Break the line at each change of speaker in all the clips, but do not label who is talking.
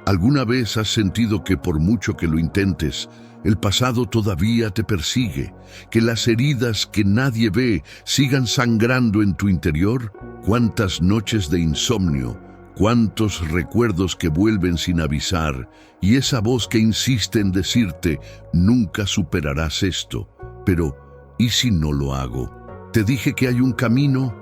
¿Alguna vez has sentido que por mucho que lo intentes, el pasado todavía te persigue? ¿Que las heridas que nadie ve sigan sangrando en tu interior? ¿Cuántas noches de insomnio? ¿Cuántos recuerdos que vuelven sin avisar? Y esa voz que insiste en decirte, nunca superarás esto. Pero, ¿y si no lo hago? Te dije que hay un camino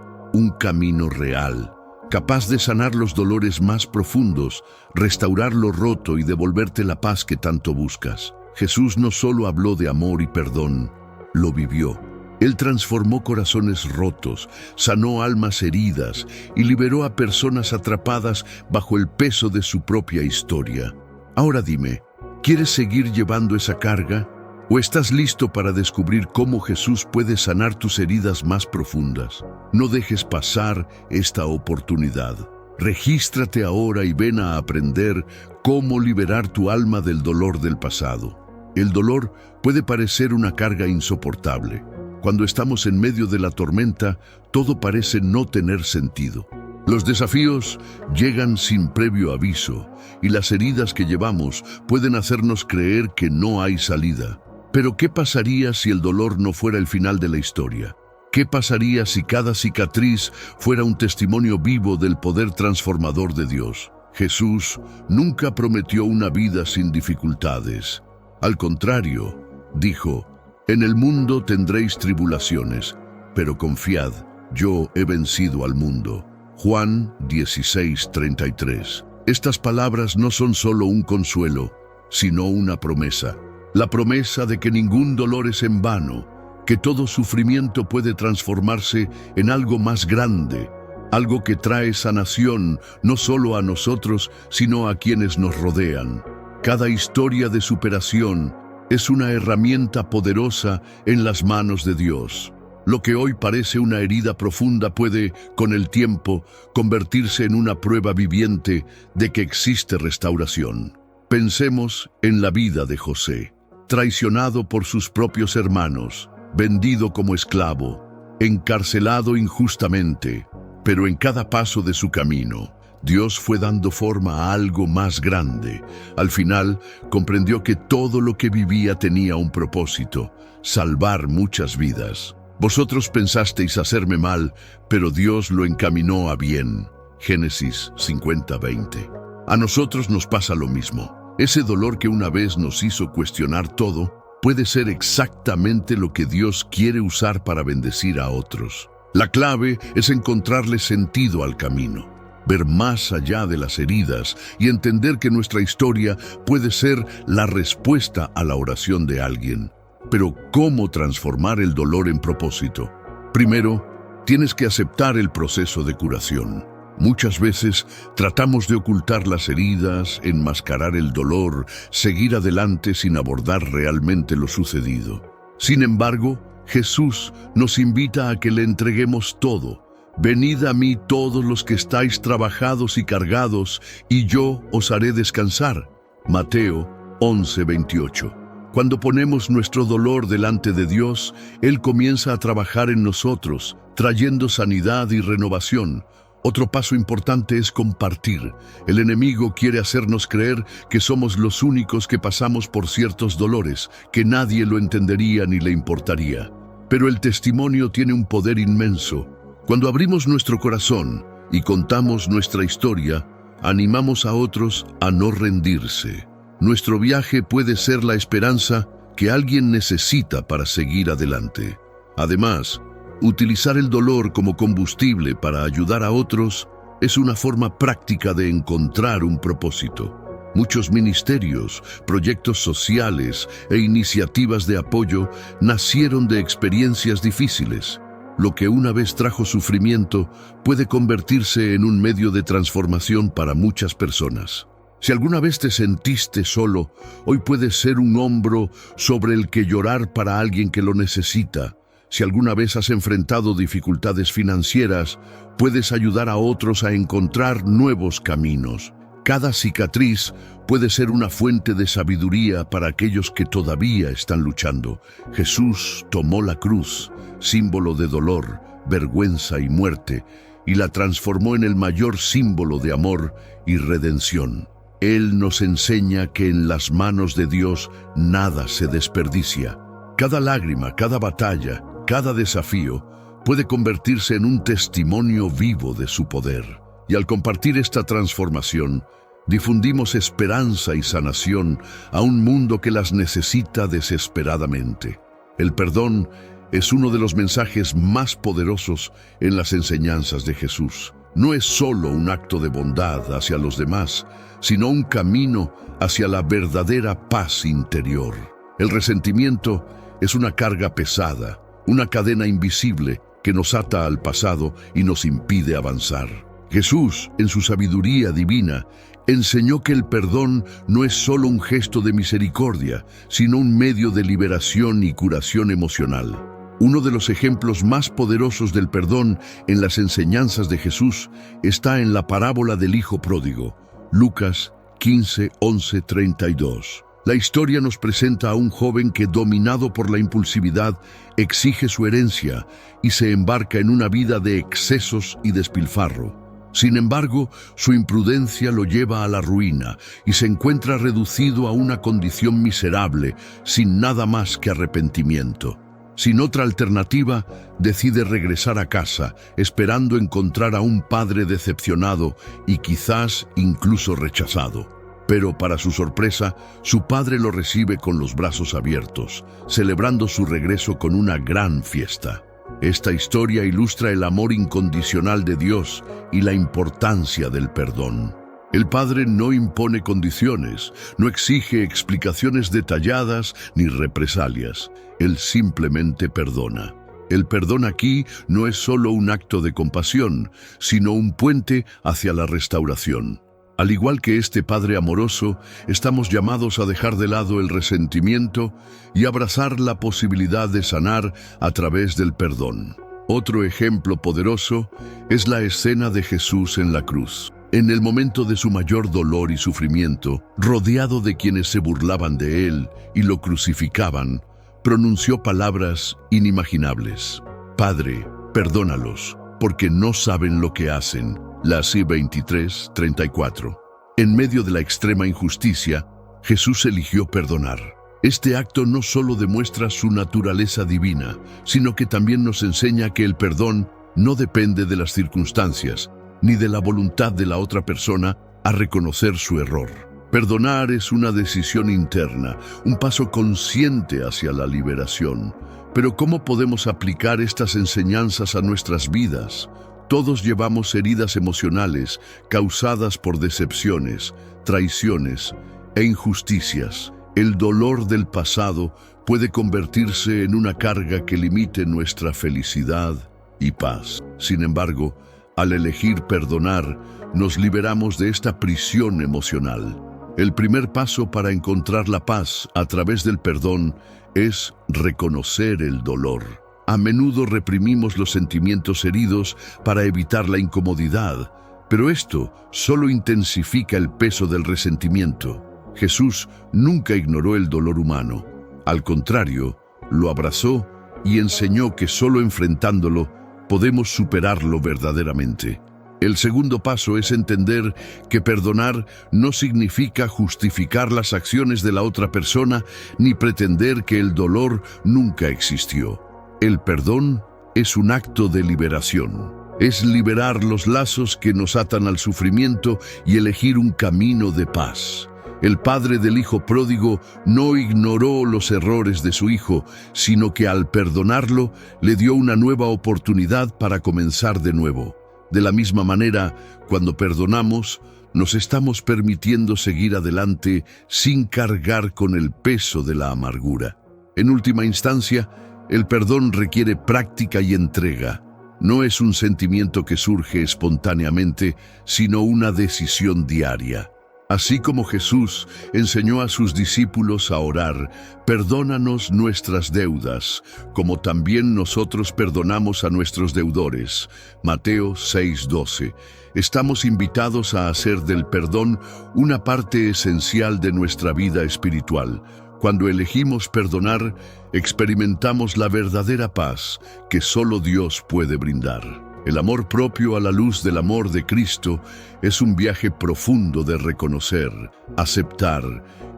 real, capaz de sanar los dolores más profundos, restaurar lo roto y devolverte la paz que tanto buscas. Jesús no solo habló de amor y perdón, lo vivió. Él transformó corazones rotos, sanó almas heridas y liberó a personas atrapadas bajo el peso de su propia historia. Ahora dime, ¿quieres seguir llevando esa carga? ¿O estás listo para descubrir cómo Jesús puede sanar tus heridas más profundas? No dejes pasar esta oportunidad. Regístrate ahora y ven a aprender cómo liberar tu alma del dolor del pasado. El dolor puede parecer una carga insoportable. Cuando estamos en medio de la tormenta, todo parece no tener sentido. Los desafíos llegan sin previo aviso y las heridas que llevamos pueden hacernos creer que no hay salida. Pero ¿qué pasaría si el dolor no fuera el final de la historia? ¿Qué pasaría si cada cicatriz fuera un testimonio vivo del poder transformador de Dios? Jesús nunca prometió una vida sin dificultades. Al contrario, dijo, en el mundo tendréis tribulaciones, pero confiad, yo he vencido al mundo. Juan 16:33. Estas palabras no son solo un consuelo, sino una promesa. La promesa de que ningún dolor es en vano, que todo sufrimiento puede transformarse en algo más grande, algo que trae sanación no solo a nosotros, sino a quienes nos rodean. Cada historia de superación es una herramienta poderosa en las manos de Dios. Lo que hoy parece una herida profunda puede, con el tiempo, convertirse en una prueba viviente de que existe restauración. Pensemos en la vida de José. Traicionado por sus propios hermanos, vendido como esclavo, encarcelado injustamente, pero en cada paso de su camino, Dios fue dando forma a algo más grande. Al final, comprendió que todo lo que vivía tenía un propósito: salvar muchas vidas. Vosotros pensasteis hacerme mal, pero Dios lo encaminó a bien. Génesis 50:20. A nosotros nos pasa lo mismo. Ese dolor que una vez nos hizo cuestionar todo, puede ser exactamente lo que Dios quiere usar para bendecir a otros. La clave es encontrarle sentido al camino, ver más allá de las heridas y entender que nuestra historia puede ser la respuesta a la oración de alguien. Pero, ¿cómo transformar el dolor en propósito? Primero, tienes que aceptar el proceso de curación. Muchas veces tratamos de ocultar las heridas, enmascarar el dolor, seguir adelante sin abordar realmente lo sucedido. Sin embargo, Jesús nos invita a que le entreguemos todo. Venid a mí todos los que estáis trabajados y cargados, y yo os haré descansar. Mateo 11:28. Cuando ponemos nuestro dolor delante de Dios, Él comienza a trabajar en nosotros, trayendo sanidad y renovación. Otro paso importante es compartir. El enemigo quiere hacernos creer que somos los únicos que pasamos por ciertos dolores, que nadie lo entendería ni le importaría. Pero el testimonio tiene un poder inmenso. Cuando abrimos nuestro corazón y contamos nuestra historia, animamos a otros a no rendirse. Nuestro viaje puede ser la esperanza que alguien necesita para seguir adelante. Además, utilizar el dolor como combustible para ayudar a otros es una forma práctica de encontrar un propósito. Muchos ministerios, proyectos sociales e iniciativas de apoyo nacieron de experiencias difíciles. Lo que una vez trajo sufrimiento puede convertirse en un medio de transformación para muchas personas. Si alguna vez te sentiste solo, hoy puedes ser un hombro sobre el que llorar para alguien que lo necesita. Si alguna vez has enfrentado dificultades financieras, puedes ayudar a otros a encontrar nuevos caminos. Cada cicatriz puede ser una fuente de sabiduría para aquellos que todavía están luchando. Jesús tomó la cruz, símbolo de dolor, vergüenza y muerte, y la transformó en el mayor símbolo de amor y redención. Él nos enseña que en las manos de Dios nada se desperdicia. Cada lágrima, cada batalla, cada desafío puede convertirse en un testimonio vivo de su poder. Y al compartir esta transformación, difundimos esperanza y sanación a un mundo que las necesita desesperadamente. El perdón es uno de los mensajes más poderosos en las enseñanzas de Jesús. No es solo un acto de bondad hacia los demás, sino un camino hacia la verdadera paz interior. El resentimiento es una carga pesada, una cadena invisible que nos ata al pasado y nos impide avanzar. Jesús, en su sabiduría divina, enseñó que el perdón no es solo un gesto de misericordia, sino un medio de liberación y curación emocional. Uno de los ejemplos más poderosos del perdón en las enseñanzas de Jesús está en la parábola del Hijo Pródigo, Lucas 15, 11, 32. La historia nos presenta a un joven que, dominado por la impulsividad, exige su herencia y se embarca en una vida de excesos y despilfarro. Sin embargo, su imprudencia lo lleva a la ruina y se encuentra reducido a una condición miserable, sin nada más que arrepentimiento. Sin otra alternativa, decide regresar a casa, esperando encontrar a un padre decepcionado y quizás incluso rechazado. Pero para su sorpresa, su padre lo recibe con los brazos abiertos, celebrando su regreso con una gran fiesta. Esta historia ilustra el amor incondicional de Dios y la importancia del perdón. El Padre no impone condiciones, no exige explicaciones detalladas ni represalias. Él simplemente perdona. El perdón aquí no es solo un acto de compasión, sino un puente hacia la restauración. Al igual que este Padre amoroso, estamos llamados a dejar de lado el resentimiento y abrazar la posibilidad de sanar a través del perdón. Otro ejemplo poderoso es la escena de Jesús en la cruz. En el momento de su mayor dolor y sufrimiento, rodeado de quienes se burlaban de él y lo crucificaban, pronunció palabras inimaginables. Padre, perdónalos, porque no saben lo que hacen. Laci 23, 34. En medio de la extrema injusticia, Jesús eligió perdonar. Este acto no solo demuestra su naturaleza divina, sino que también nos enseña que el perdón no depende de las circunstancias, ni de la voluntad de la otra persona a reconocer su error. Perdonar es una decisión interna, un paso consciente hacia la liberación. Pero ¿cómo podemos aplicar estas enseñanzas a nuestras vidas? Todos llevamos heridas emocionales causadas por decepciones, traiciones e injusticias. El dolor del pasado puede convertirse en una carga que limite nuestra felicidad y paz. Sin embargo, al elegir perdonar, nos liberamos de esta prisión emocional. El primer paso para encontrar la paz a través del perdón es reconocer el dolor. A menudo reprimimos los sentimientos heridos para evitar la incomodidad, pero esto solo intensifica el peso del resentimiento. Jesús nunca ignoró el dolor humano. Al contrario, lo abrazó y enseñó que solo enfrentándolo podemos superarlo verdaderamente. El segundo paso es entender que perdonar no significa justificar las acciones de la otra persona ni pretender que el dolor nunca existió. El perdón es un acto de liberación. Es liberar los lazos que nos atan al sufrimiento y elegir un camino de paz. El padre del hijo pródigo no ignoró los errores de su hijo, sino que al perdonarlo le dio una nueva oportunidad para comenzar de nuevo. De la misma manera, cuando perdonamos, nos estamos permitiendo seguir adelante sin cargar con el peso de la amargura. En última instancia, el perdón requiere práctica y entrega. No es un sentimiento que surge espontáneamente, sino una decisión diaria. Así como Jesús enseñó a sus discípulos a orar, perdónanos nuestras deudas, como también nosotros perdonamos a nuestros deudores. Mateo 6:12. Estamos invitados a hacer del perdón una parte esencial de nuestra vida espiritual. Cuando elegimos perdonar, experimentamos la verdadera paz que solo Dios puede brindar. El amor propio a la luz del amor de Cristo es un viaje profundo de reconocer, aceptar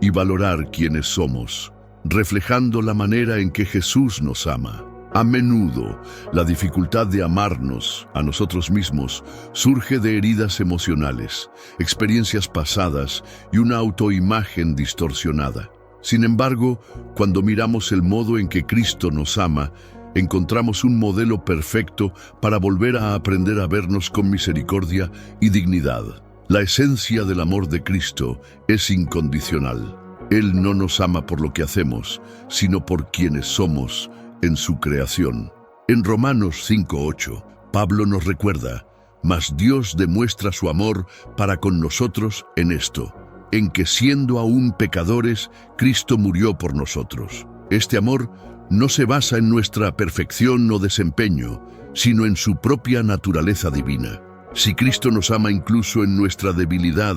y valorar quienes somos, reflejando la manera en que Jesús nos ama. A menudo, la dificultad de amarnos a nosotros mismos surge de heridas emocionales, experiencias pasadas y una autoimagen distorsionada. Sin embargo, cuando miramos el modo en que Cristo nos ama, encontramos un modelo perfecto para volver a aprender a vernos con misericordia y dignidad. La esencia del amor de Cristo es incondicional. Él no nos ama por lo que hacemos, sino por quienes somos en su creación. En Romanos 5:8, Pablo nos recuerda: «Mas Dios demuestra su amor para con nosotros en esto, en que siendo aún pecadores, Cristo murió por nosotros». Este amor no se basa en nuestra perfección o desempeño, sino en su propia naturaleza divina. Si Cristo nos ama incluso en nuestra debilidad,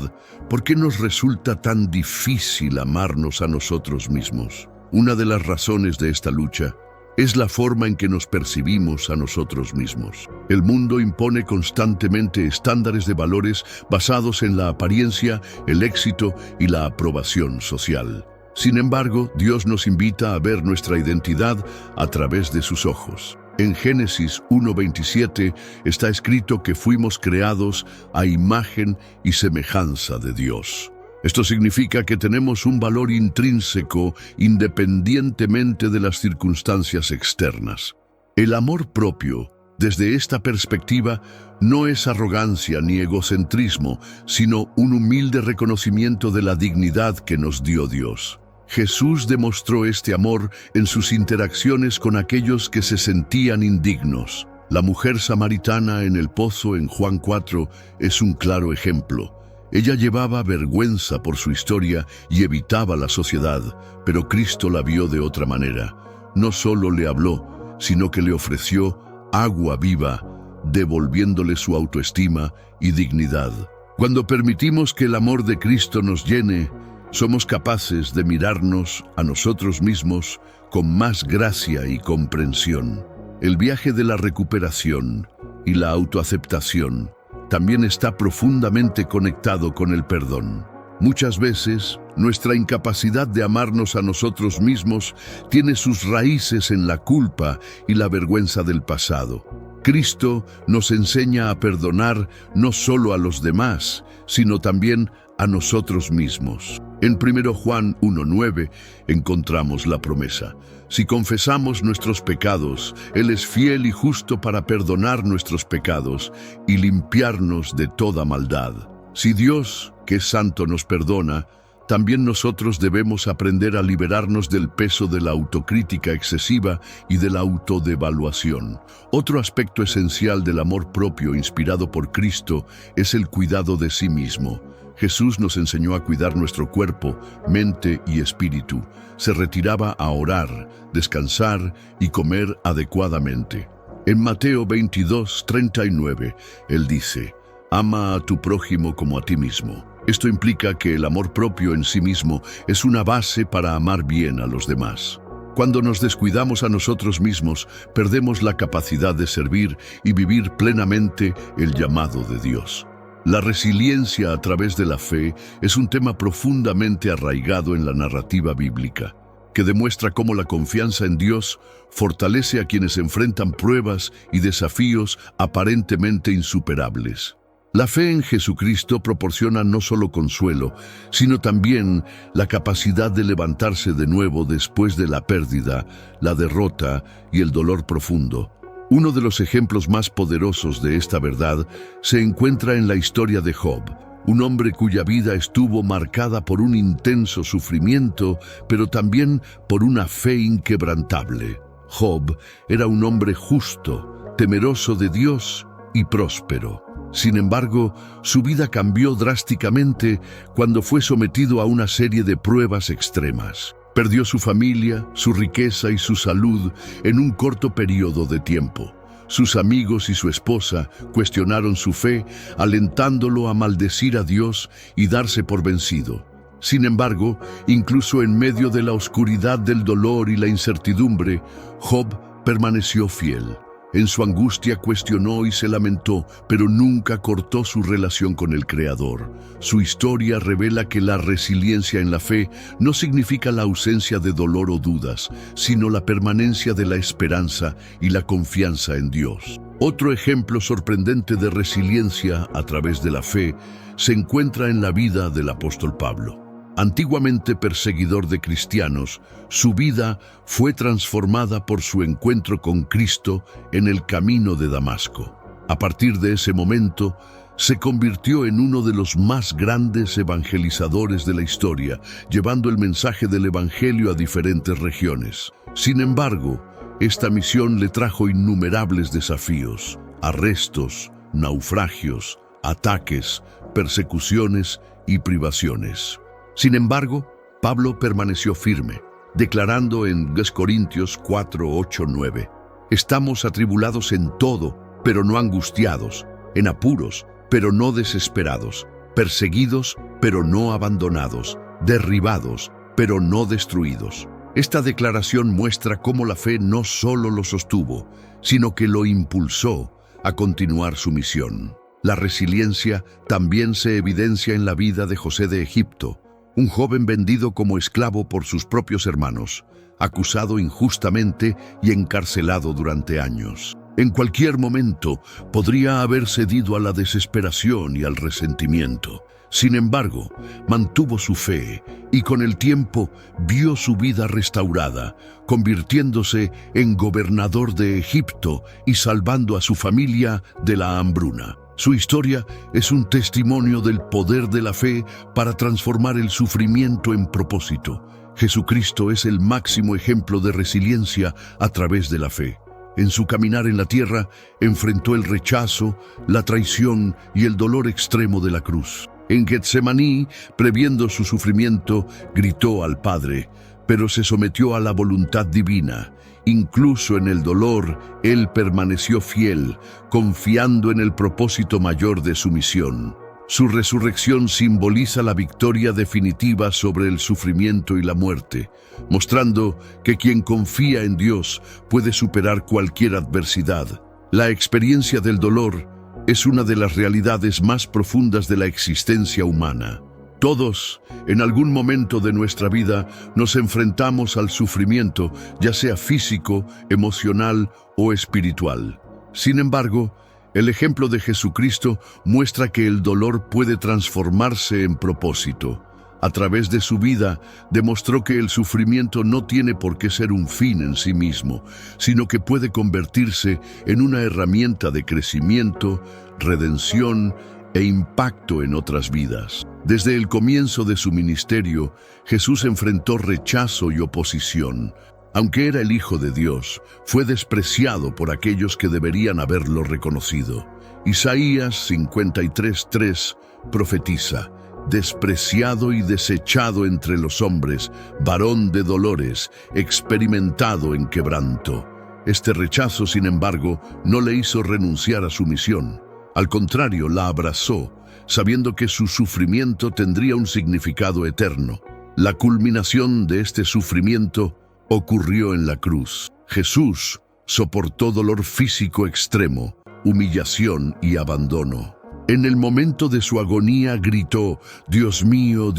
¿por qué nos resulta tan difícil amarnos a nosotros mismos? Una de las razones de esta lucha es la forma en que nos percibimos a nosotros mismos. El mundo impone constantemente estándares de valores basados en la apariencia, el éxito y la aprobación social. Sin embargo, Dios nos invita a ver nuestra identidad a través de sus ojos. En Génesis 1:27 está escrito que fuimos creados a imagen y semejanza de Dios. Esto significa que tenemos un valor intrínseco independientemente de las circunstancias externas. El amor propio, desde esta perspectiva, no es arrogancia ni egocentrismo, sino un humilde reconocimiento de la dignidad que nos dio Dios. Jesús demostró este amor en sus interacciones con aquellos que se sentían indignos. La mujer samaritana en el pozo en Juan 4 es un claro ejemplo. Ella llevaba vergüenza por su historia y evitaba la sociedad, pero Cristo la vio de otra manera. No solo le habló, sino que le ofreció agua viva, devolviéndole su autoestima y dignidad. Cuando permitimos que el amor de Cristo nos llene, somos capaces de mirarnos a nosotros mismos con más gracia y comprensión. El viaje de la recuperación y la autoaceptación también está profundamente conectado con el perdón. Muchas veces, nuestra incapacidad de amarnos a nosotros mismos tiene sus raíces en la culpa y la vergüenza del pasado. Cristo nos enseña a perdonar no solo a los demás, sino también a nosotros mismos. En 1 Juan 1:9 encontramos la promesa: si confesamos nuestros pecados, Él es fiel y justo para perdonar nuestros pecados y limpiarnos de toda maldad. Si Dios, que es santo, nos perdona, también nosotros debemos aprender a liberarnos del peso de la autocrítica excesiva y de la autodevaluación. Otro aspecto esencial del amor propio inspirado por Cristo es el cuidado de sí mismo. Jesús nos enseñó a cuidar nuestro cuerpo, mente y espíritu. Se retiraba a orar, descansar y comer adecuadamente. En Mateo 22:39, Él dice: «Ama a tu prójimo como a ti mismo». Esto implica que el amor propio en sí mismo es una base para amar bien a los demás. Cuando nos descuidamos a nosotros mismos, perdemos la capacidad de servir y vivir plenamente el llamado de Dios. La resiliencia a través de la fe es un tema profundamente arraigado en la narrativa bíblica, que demuestra cómo la confianza en Dios fortalece a quienes enfrentan pruebas y desafíos aparentemente insuperables. La fe en Jesucristo proporciona no solo consuelo, sino también la capacidad de levantarse de nuevo después de la pérdida, la derrota y el dolor profundo. Uno de los ejemplos más poderosos de esta verdad se encuentra en la historia de Job, un hombre cuya vida estuvo marcada por un intenso sufrimiento, pero también por una fe inquebrantable. Job era un hombre justo, temeroso de Dios y próspero. Sin embargo, su vida cambió drásticamente cuando fue sometido a una serie de pruebas extremas. Perdió su familia, su riqueza y su salud en un corto periodo de tiempo. Sus amigos y su esposa cuestionaron su fe, alentándolo a maldecir a Dios y darse por vencido. Sin embargo, incluso en medio de la oscuridad del dolor y la incertidumbre, Job permaneció fiel. En su angustia cuestionó y se lamentó, pero nunca cortó su relación con el Creador. Su historia revela que la resiliencia en la fe no significa la ausencia de dolor o dudas, sino la permanencia de la esperanza y la confianza en Dios. Otro ejemplo sorprendente de resiliencia a través de la fe se encuentra en la vida del apóstol Pablo. Antiguamente perseguidor de cristianos, su vida fue transformada por su encuentro con Cristo en el camino de Damasco. A partir de ese momento, se convirtió en uno de los más grandes evangelizadores de la historia, llevando el mensaje del Evangelio a diferentes regiones. Sin embargo, esta misión le trajo innumerables desafíos: arrestos, naufragios, ataques, persecuciones y privaciones. Sin embargo, Pablo permaneció firme, declarando en 2 Corintios 4, 8, 9, «Estamos atribulados en todo, pero no angustiados, en apuros, pero no desesperados, perseguidos, pero no abandonados, derribados, pero no destruidos». Esta declaración muestra cómo la fe no solo lo sostuvo, sino que lo impulsó a continuar su misión. La resiliencia también se evidencia en la vida de José de Egipto, un joven vendido como esclavo por sus propios hermanos, acusado injustamente y encarcelado durante años. En cualquier momento podría haber cedido a la desesperación y al resentimiento. Sin embargo, mantuvo su fe y con el tiempo vio su vida restaurada, convirtiéndose en gobernador de Egipto y salvando a su familia de la hambruna. Su historia es un testimonio del poder de la fe para transformar el sufrimiento en propósito. Jesucristo es el máximo ejemplo de resiliencia a través de la fe. En su caminar en la tierra, enfrentó el rechazo, la traición y el dolor extremo de la cruz. En Getsemaní, previendo su sufrimiento, gritó al Padre, pero se sometió a la voluntad divina. Incluso en el dolor, él permaneció fiel, confiando en el propósito mayor de su misión. Su resurrección simboliza la victoria definitiva sobre el sufrimiento y la muerte, mostrando que quien confía en Dios puede superar cualquier adversidad. La experiencia del dolor es una de las realidades más profundas de la existencia humana. Todos, en algún momento de nuestra vida, nos enfrentamos al sufrimiento, ya sea físico, emocional o espiritual. Sin embargo, el ejemplo de Jesucristo muestra que el dolor puede transformarse en propósito. A través de su vida, demostró que el sufrimiento no tiene por qué ser un fin en sí mismo, sino que puede convertirse en una herramienta de crecimiento, redención e impacto en otras vidas. Desde el comienzo de su ministerio, Jesús enfrentó rechazo y oposición. Aunque era el Hijo de Dios, fue despreciado por aquellos que deberían haberlo reconocido. Isaías 53:3 profetiza: «Despreciado y desechado entre los hombres, varón de dolores, experimentado en quebranto». Este rechazo, sin embargo, no le hizo renunciar a su misión. Al contrario, la abrazó, sabiendo que su sufrimiento tendría un significado eterno. La culminación de este sufrimiento ocurrió en la cruz. Jesús soportó dolor físico extremo, humillación y abandono. En el momento de su agonía gritó: Dios mío,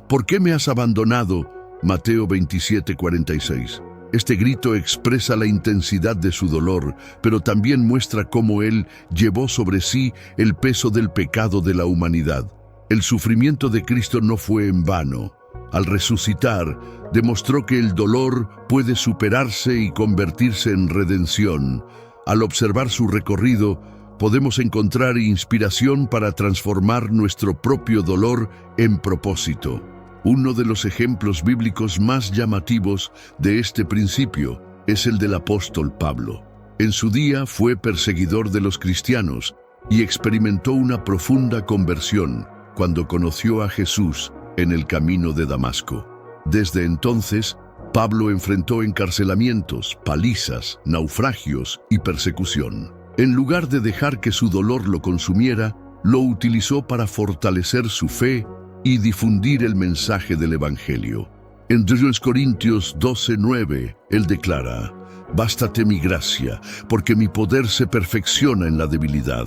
¿por qué me has abandonado?». Mateo 27:46. Este grito expresa la intensidad de su dolor, pero también muestra cómo Él llevó sobre sí el peso del pecado de la humanidad. El sufrimiento de Cristo no fue en vano. Al resucitar, demostró que el dolor puede superarse y convertirse en redención. Al observar su recorrido, podemos encontrar inspiración para transformar nuestro propio dolor en propósito. Uno de los ejemplos bíblicos más llamativos de este principio es el del apóstol Pablo. En su día fue perseguidor de los cristianos y experimentó una profunda conversión cuando conoció a Jesús en el camino de Damasco. Desde entonces, Pablo enfrentó encarcelamientos, palizas, naufragios y persecución. En lugar de dejar que su dolor lo consumiera, lo utilizó para fortalecer su fe y difundir el mensaje del Evangelio. En 2 Corintios 12:9, él declara: «Bástate mi gracia, porque mi poder se perfecciona en la debilidad».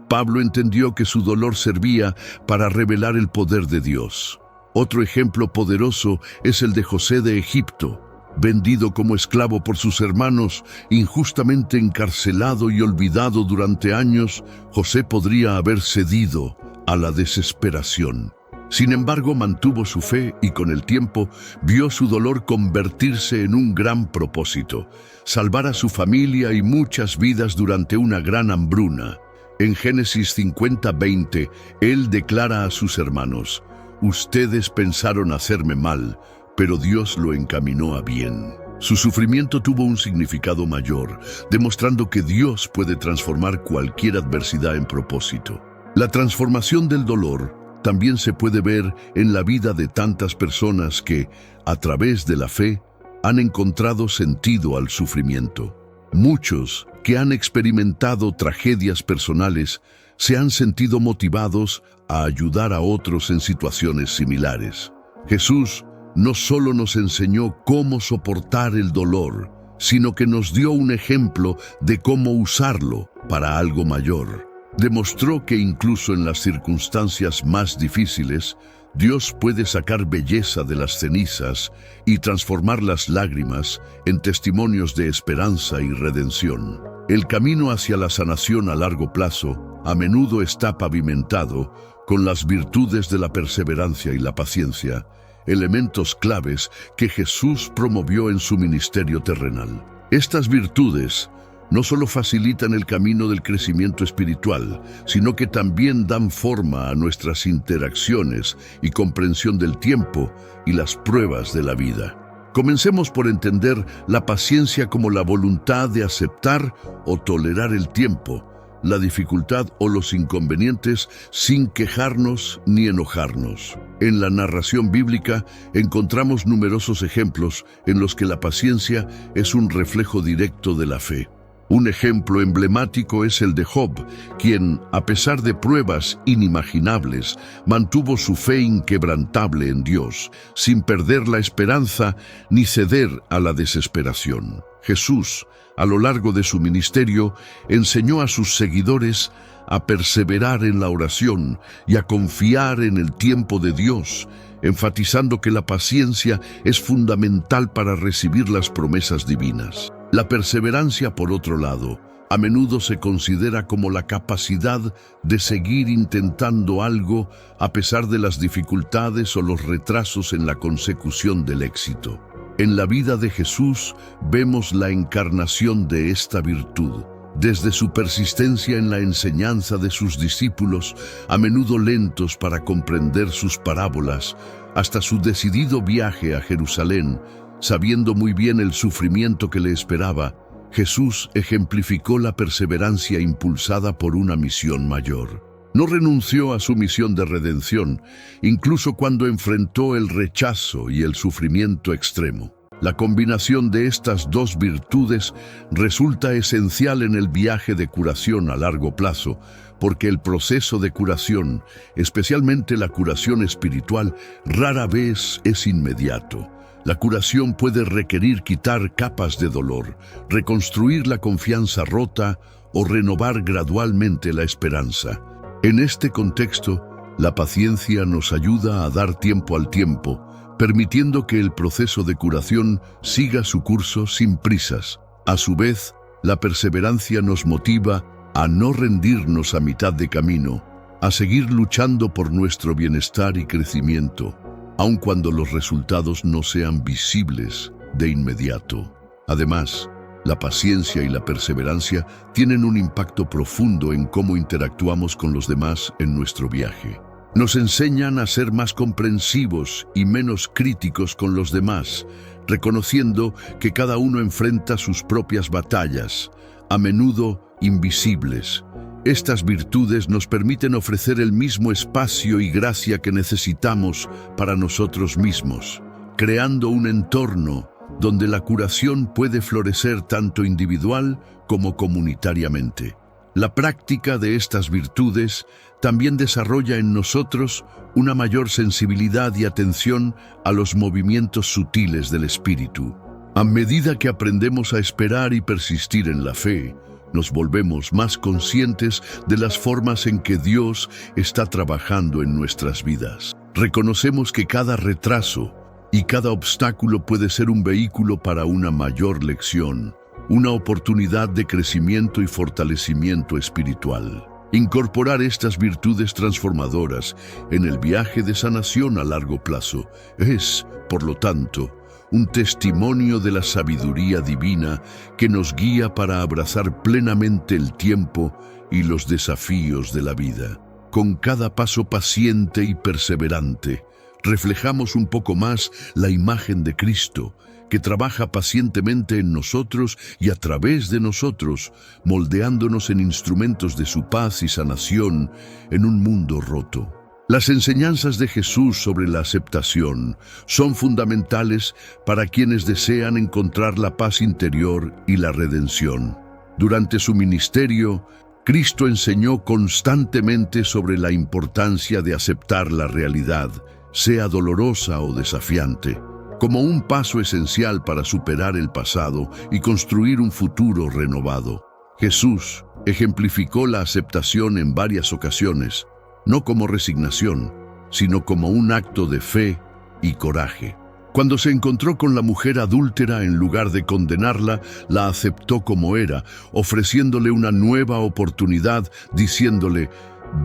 Pablo entendió que su dolor servía para revelar el poder de Dios. Otro ejemplo poderoso es el de José de Egipto. Vendido como esclavo por sus hermanos, injustamente encarcelado y olvidado durante años, José podría haber cedido a la desesperación. Sin embargo, mantuvo su fe y con el tiempo vio su dolor convertirse en un gran propósito: salvar a su familia y muchas vidas durante una gran hambruna. En Génesis 50:20, él declara a sus hermanos: «Ustedes pensaron hacerme mal, pero Dios lo encaminó a bien». Su sufrimiento tuvo un significado mayor, demostrando que Dios puede transformar cualquier adversidad en propósito. La transformación del dolor también se puede ver en la vida de tantas personas que, a través de la fe, han encontrado sentido al sufrimiento. Muchos que han experimentado tragedias personales se han sentido motivados a ayudar a otros en situaciones similares. Jesús no solo nos enseñó cómo soportar el dolor, sino que nos dio un ejemplo de cómo usarlo para algo mayor. Demostró que incluso en las circunstancias más difíciles, Dios puede sacar belleza de las cenizas y transformar las lágrimas en testimonios de esperanza y redención. El camino hacia la sanación a largo plazo a menudo está pavimentado con las virtudes de la perseverancia y la paciencia, elementos claves que Jesús promovió en su ministerio terrenal. Estas virtudes no solo facilitan el camino del crecimiento espiritual, sino que también dan forma a nuestras interacciones y comprensión del tiempo y las pruebas de la vida. Comencemos por entender la paciencia como la voluntad de aceptar o tolerar el tiempo, la dificultad o los inconvenientes sin quejarnos ni enojarnos. En la narración bíblica encontramos numerosos ejemplos en los que la paciencia es un reflejo directo de la fe. Un ejemplo emblemático es el de Job, quien, a pesar de pruebas inimaginables, mantuvo su fe inquebrantable en Dios, sin perder la esperanza ni ceder a la desesperación. Jesús, a lo largo de su ministerio, enseñó a sus seguidores a perseverar en la oración y a confiar en el tiempo de Dios, enfatizando que la paciencia es fundamental para recibir las promesas divinas. La perseverancia, por otro lado, a menudo se considera como la capacidad de seguir intentando algo a pesar de las dificultades o los retrasos en la consecución del éxito. En la vida de Jesús vemos la encarnación de esta virtud. Desde su persistencia en la enseñanza de sus discípulos, a menudo lentos para comprender sus parábolas, hasta su decidido viaje a Jerusalén, sabiendo muy bien el sufrimiento que le esperaba, Jesús ejemplificó la perseverancia impulsada por una misión mayor. No renunció a su misión de redención, incluso cuando enfrentó el rechazo y el sufrimiento extremo. La combinación de estas dos virtudes resulta esencial en el viaje de curación a largo plazo, porque el proceso de curación, especialmente la curación espiritual, rara vez es inmediato. La curación puede requerir quitar capas de dolor, reconstruir la confianza rota o renovar gradualmente la esperanza. En este contexto, la paciencia nos ayuda a dar tiempo al tiempo, permitiendo que el proceso de curación siga su curso sin prisas. A su vez, la perseverancia nos motiva a no rendirnos a mitad de camino, a seguir luchando por nuestro bienestar y crecimiento, aun cuando los resultados no sean visibles de inmediato. Además, la paciencia y la perseverancia tienen un impacto profundo en cómo interactuamos con los demás en nuestro viaje. Nos enseñan a ser más comprensivos y menos críticos con los demás, reconociendo que cada uno enfrenta sus propias batallas, a menudo invisibles. Estas virtudes nos permiten ofrecer el mismo espacio y gracia que necesitamos para nosotros mismos, creando un entorno donde la curación puede florecer tanto individual como comunitariamente. La práctica de estas virtudes también desarrolla en nosotros una mayor sensibilidad y atención a los movimientos sutiles del espíritu. A medida que aprendemos a esperar y persistir en la fe, nos volvemos más conscientes de las formas en que Dios está trabajando en nuestras vidas. Reconocemos que cada retraso y cada obstáculo puede ser un vehículo para una mayor lección, una oportunidad de crecimiento y fortalecimiento espiritual. Incorporar estas virtudes transformadoras en el viaje de sanación a largo plazo es, por lo tanto, un testimonio de la sabiduría divina que nos guía para abrazar plenamente el tiempo y los desafíos de la vida. Con cada paso paciente y perseverante, reflejamos un poco más la imagen de Cristo, que trabaja pacientemente en nosotros y a través de nosotros, moldeándonos en instrumentos de su paz y sanación en un mundo roto. Las enseñanzas de Jesús sobre la aceptación son fundamentales para quienes desean encontrar la paz interior y la redención. Durante su ministerio, Cristo enseñó constantemente sobre la importancia de aceptar la realidad, sea dolorosa o desafiante, como un paso esencial para superar el pasado y construir un futuro renovado. Jesús ejemplificó la aceptación en varias ocasiones, no como resignación, sino como un acto de fe y coraje. Cuando se encontró con la mujer adúltera, en lugar de condenarla, la aceptó como era, ofreciéndole una nueva oportunidad, diciéndole: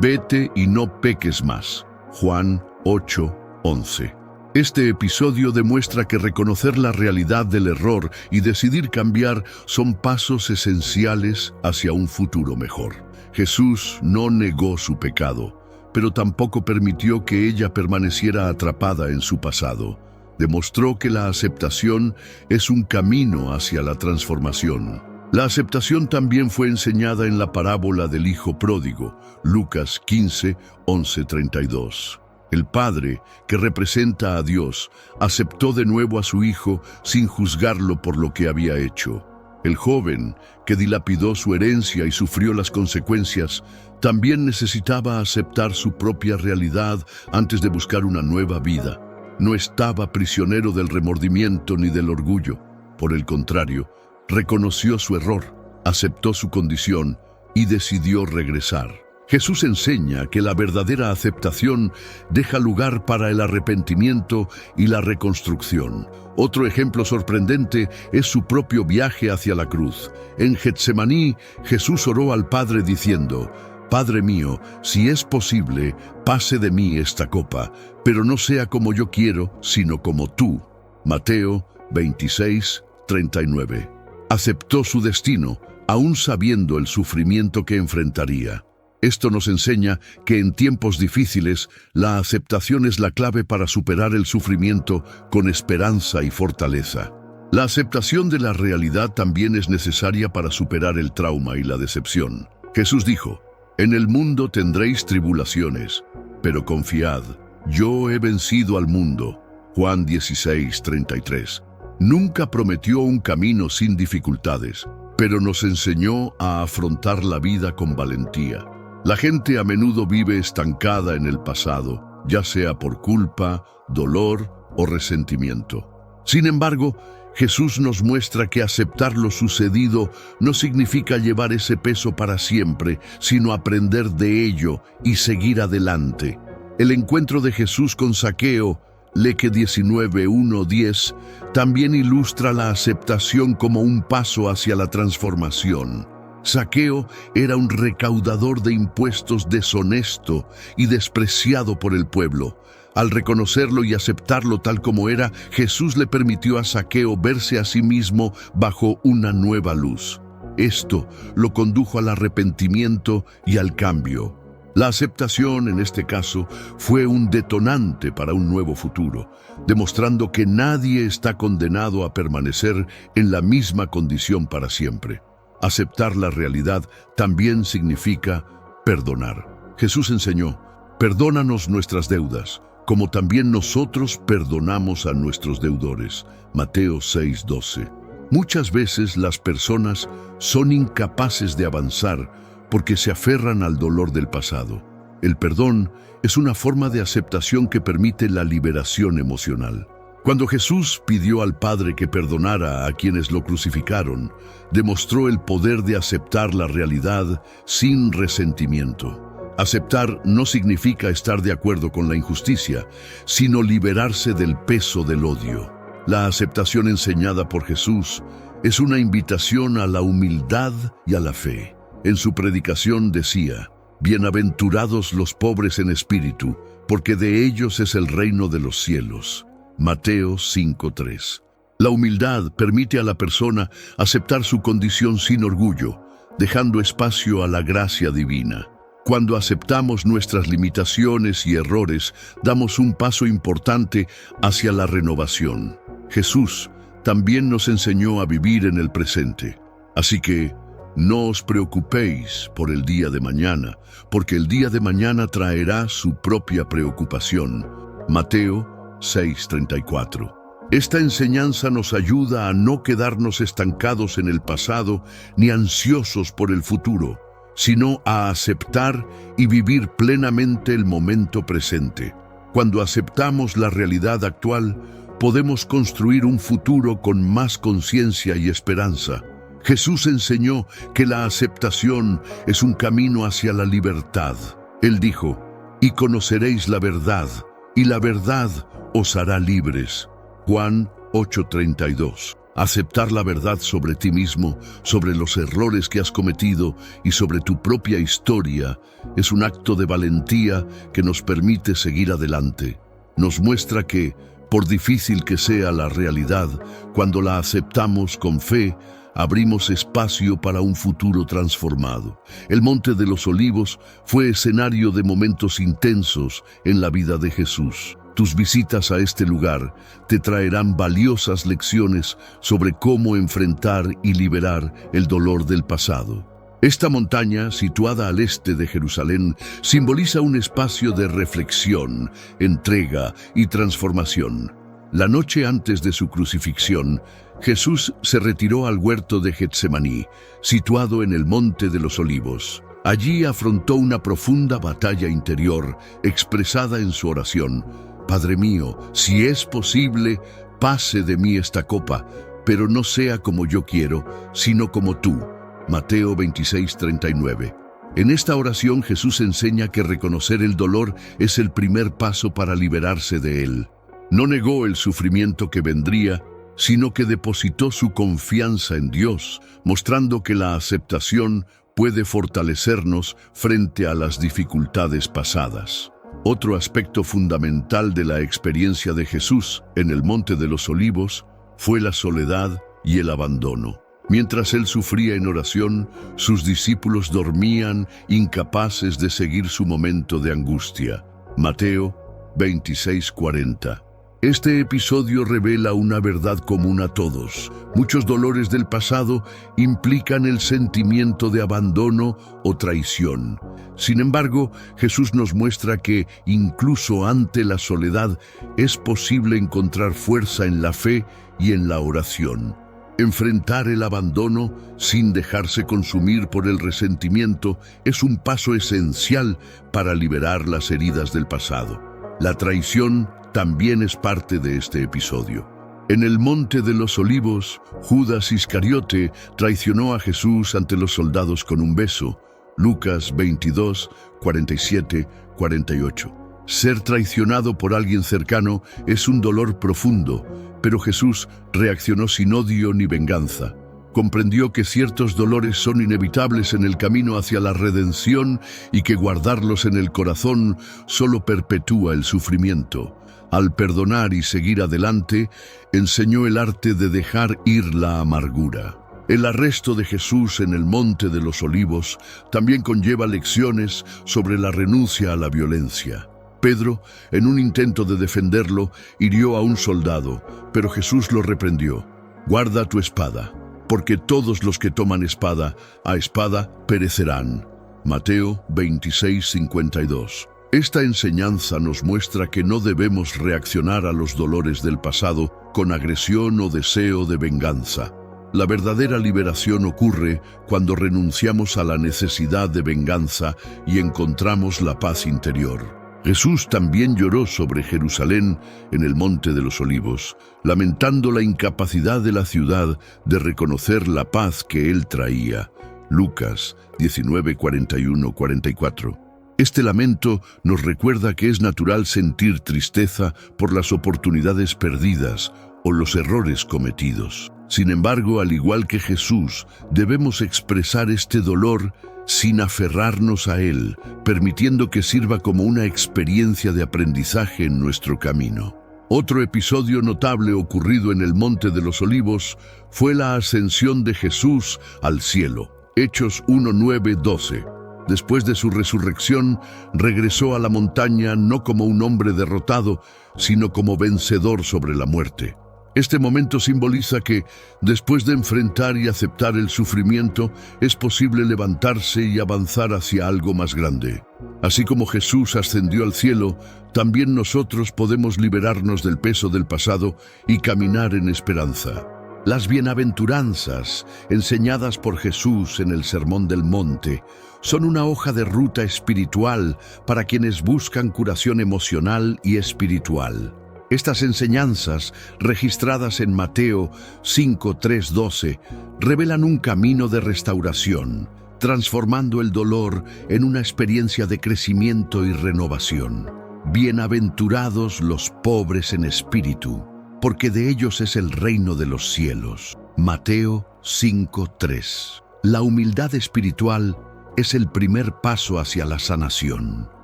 «Vete y no peques más». Juan 8:11. Este episodio demuestra que reconocer la realidad del error y decidir cambiar son pasos esenciales hacia un futuro mejor. Jesús no negó su pecado, pero tampoco permitió que ella permaneciera atrapada en su pasado. Demostró que la aceptación es un camino hacia la transformación. La aceptación también fue enseñada en la parábola del Hijo Pródigo, Lucas 15:11-32. El padre, que representa a Dios, aceptó de nuevo a su hijo sin juzgarlo por lo que había hecho. El joven, que dilapidó su herencia y sufrió las consecuencias, también necesitaba aceptar su propia realidad antes de buscar una nueva vida. No estaba prisionero del remordimiento ni del orgullo. Por el contrario, reconoció su error, aceptó su condición y decidió regresar. Jesús enseña que la verdadera aceptación deja lugar para el arrepentimiento y la reconstrucción. Otro ejemplo sorprendente es su propio viaje hacia la cruz. En Getsemaní, Jesús oró al Padre diciendo: «Padre mío, si es posible, pase de mí esta copa, pero no sea como yo quiero, sino como tú». Mateo 26:39. Aceptó su destino, aún sabiendo el sufrimiento que enfrentaría. Esto nos enseña que en tiempos difíciles, la aceptación es la clave para superar el sufrimiento con esperanza y fortaleza. La aceptación de la realidad también es necesaria para superar el trauma y la decepción. Jesús dijo: «En el mundo tendréis tribulaciones, pero confiad, yo he vencido al mundo». Juan 16:33. Nunca prometió un camino sin dificultades, pero nos enseñó a afrontar la vida con valentía. La gente a menudo vive estancada en el pasado, ya sea por culpa, dolor o resentimiento. Sin embargo, Jesús nos muestra que aceptar lo sucedido no significa llevar ese peso para siempre, sino aprender de ello y seguir adelante. El encuentro de Jesús con Zaqueo, Leque 19:1-10, también ilustra la aceptación como un paso hacia la transformación. Zaqueo era un recaudador de impuestos deshonesto y despreciado por el pueblo. Al reconocerlo y aceptarlo tal como era, Jesús le permitió a Zaqueo verse a sí mismo bajo una nueva luz. Esto lo condujo al arrepentimiento y al cambio. La aceptación, en este caso, fue un detonante para un nuevo futuro, demostrando que nadie está condenado a permanecer en la misma condición para siempre. Aceptar la realidad también significa perdonar. Jesús enseñó: «Perdónanos nuestras deudas, como también nosotros perdonamos a nuestros deudores». Mateo 6:12. Muchas veces las personas son incapaces de avanzar porque se aferran al dolor del pasado. El perdón es una forma de aceptación que permite la liberación emocional. Cuando Jesús pidió al Padre que perdonara a quienes lo crucificaron, demostró el poder de aceptar la realidad sin resentimiento. Aceptar no significa estar de acuerdo con la injusticia, sino liberarse del peso del odio. La aceptación enseñada por Jesús es una invitación a la humildad y a la fe. En su predicación decía: «Bienaventurados los pobres en espíritu, porque de ellos es el reino de los cielos». Mateo 5:3. La humildad permite a la persona aceptar su condición sin orgullo, dejando espacio a la gracia divina. Cuando aceptamos nuestras limitaciones y errores, damos un paso importante hacia la renovación. Jesús también nos enseñó a vivir en el presente. Así que, no os preocupéis por el día de mañana, porque el día de mañana traerá su propia preocupación. Mateo 6:34. Esta enseñanza nos ayuda a no quedarnos estancados en el pasado ni ansiosos por el futuro, sino a aceptar y vivir plenamente el momento presente. Cuando aceptamos la realidad actual, podemos construir un futuro con más conciencia y esperanza. Jesús enseñó que la aceptación es un camino hacia la libertad. Él dijo: «Y conoceréis la verdad, y la verdad os hará libres». Juan 8:32. Aceptar la verdad sobre ti mismo, sobre los errores que has cometido y sobre tu propia historia es un acto de valentía que nos permite seguir adelante. Nos muestra que, por difícil que sea la realidad, cuando la aceptamos con fe, abrimos espacio para un futuro transformado. El Monte de los Olivos fue escenario de momentos intensos en la vida de Jesús. Tus visitas a este lugar te traerán valiosas lecciones sobre cómo enfrentar y liberar el dolor del pasado. Esta montaña, situada al este de Jerusalén, simboliza un espacio de reflexión, entrega y transformación. La noche antes de su crucifixión, Jesús se retiró al huerto de Getsemaní, situado en el Monte de los Olivos. Allí afrontó una profunda batalla interior, expresada en su oración: «Padre mío, si es posible, pase de mí esta copa, pero no sea como yo quiero, sino como tú». Mateo 26:39. En esta oración Jesús enseña que reconocer el dolor es el primer paso para liberarse de él. No negó el sufrimiento que vendría, sino que depositó su confianza en Dios, mostrando que la aceptación puede fortalecernos frente a las dificultades pasadas. Otro aspecto fundamental de la experiencia de Jesús en el Monte de los Olivos fue la soledad y el abandono. Mientras él sufría en oración, sus discípulos dormían, incapaces de seguir su momento de angustia. Mateo 26:40. Este episodio revela una verdad común a todos. Muchos dolores del pasado implican el sentimiento de abandono o traición. Sin embargo, Jesús nos muestra que, incluso ante la soledad, es posible encontrar fuerza en la fe y en la oración. Enfrentar el abandono sin dejarse consumir por el resentimiento es un paso esencial para liberar las heridas del pasado. La traición también es parte de este episodio. En el Monte de los Olivos, Judas Iscariote traicionó a Jesús ante los soldados con un beso. Lucas 22, 47, 48. Ser traicionado por alguien cercano es un dolor profundo, pero Jesús reaccionó sin odio ni venganza. Comprendió que ciertos dolores son inevitables en el camino hacia la redención y que guardarlos en el corazón solo perpetúa el sufrimiento. Al perdonar y seguir adelante, enseñó el arte de dejar ir la amargura. El arresto de Jesús en el Monte de los Olivos también conlleva lecciones sobre la renuncia a la violencia. Pedro, en un intento de defenderlo, hirió a un soldado, pero Jesús lo reprendió. «Guarda tu espada, porque todos los que toman espada, a espada perecerán». Mateo 26:52. Esta enseñanza nos muestra que no debemos reaccionar a los dolores del pasado con agresión o deseo de venganza. La verdadera liberación ocurre cuando renunciamos a la necesidad de venganza y encontramos la paz interior. Jesús también lloró sobre Jerusalén en el Monte de los Olivos, lamentando la incapacidad de la ciudad de reconocer la paz que él traía. Lucas 19, 41, 44. Este lamento nos recuerda que es natural sentir tristeza por las oportunidades perdidas o los errores cometidos. Sin embargo, al igual que Jesús, debemos expresar este dolor sin aferrarnos a él, permitiendo que sirva como una experiencia de aprendizaje en nuestro camino. Otro episodio notable ocurrido en el Monte de los Olivos fue la ascensión de Jesús al cielo. Hechos 1, 9, 12. Después de su resurrección, regresó a la montaña no como un hombre derrotado, sino como vencedor sobre la muerte. Este momento simboliza que, después de enfrentar y aceptar el sufrimiento, es posible levantarse y avanzar hacia algo más grande. Así como Jesús ascendió al cielo, también nosotros podemos liberarnos del peso del pasado y caminar en esperanza. Las bienaventuranzas, enseñadas por Jesús en el Sermón del Monte, son una hoja de ruta espiritual para quienes buscan curación emocional y espiritual. Estas enseñanzas, registradas en Mateo 5, 3, 12, revelan un camino de restauración, transformando el dolor en una experiencia de crecimiento y renovación. Bienaventurados los pobres en espíritu, porque de ellos es el reino de los cielos. Mateo 5, 3. La humildad espiritual es el primer paso hacia la sanación.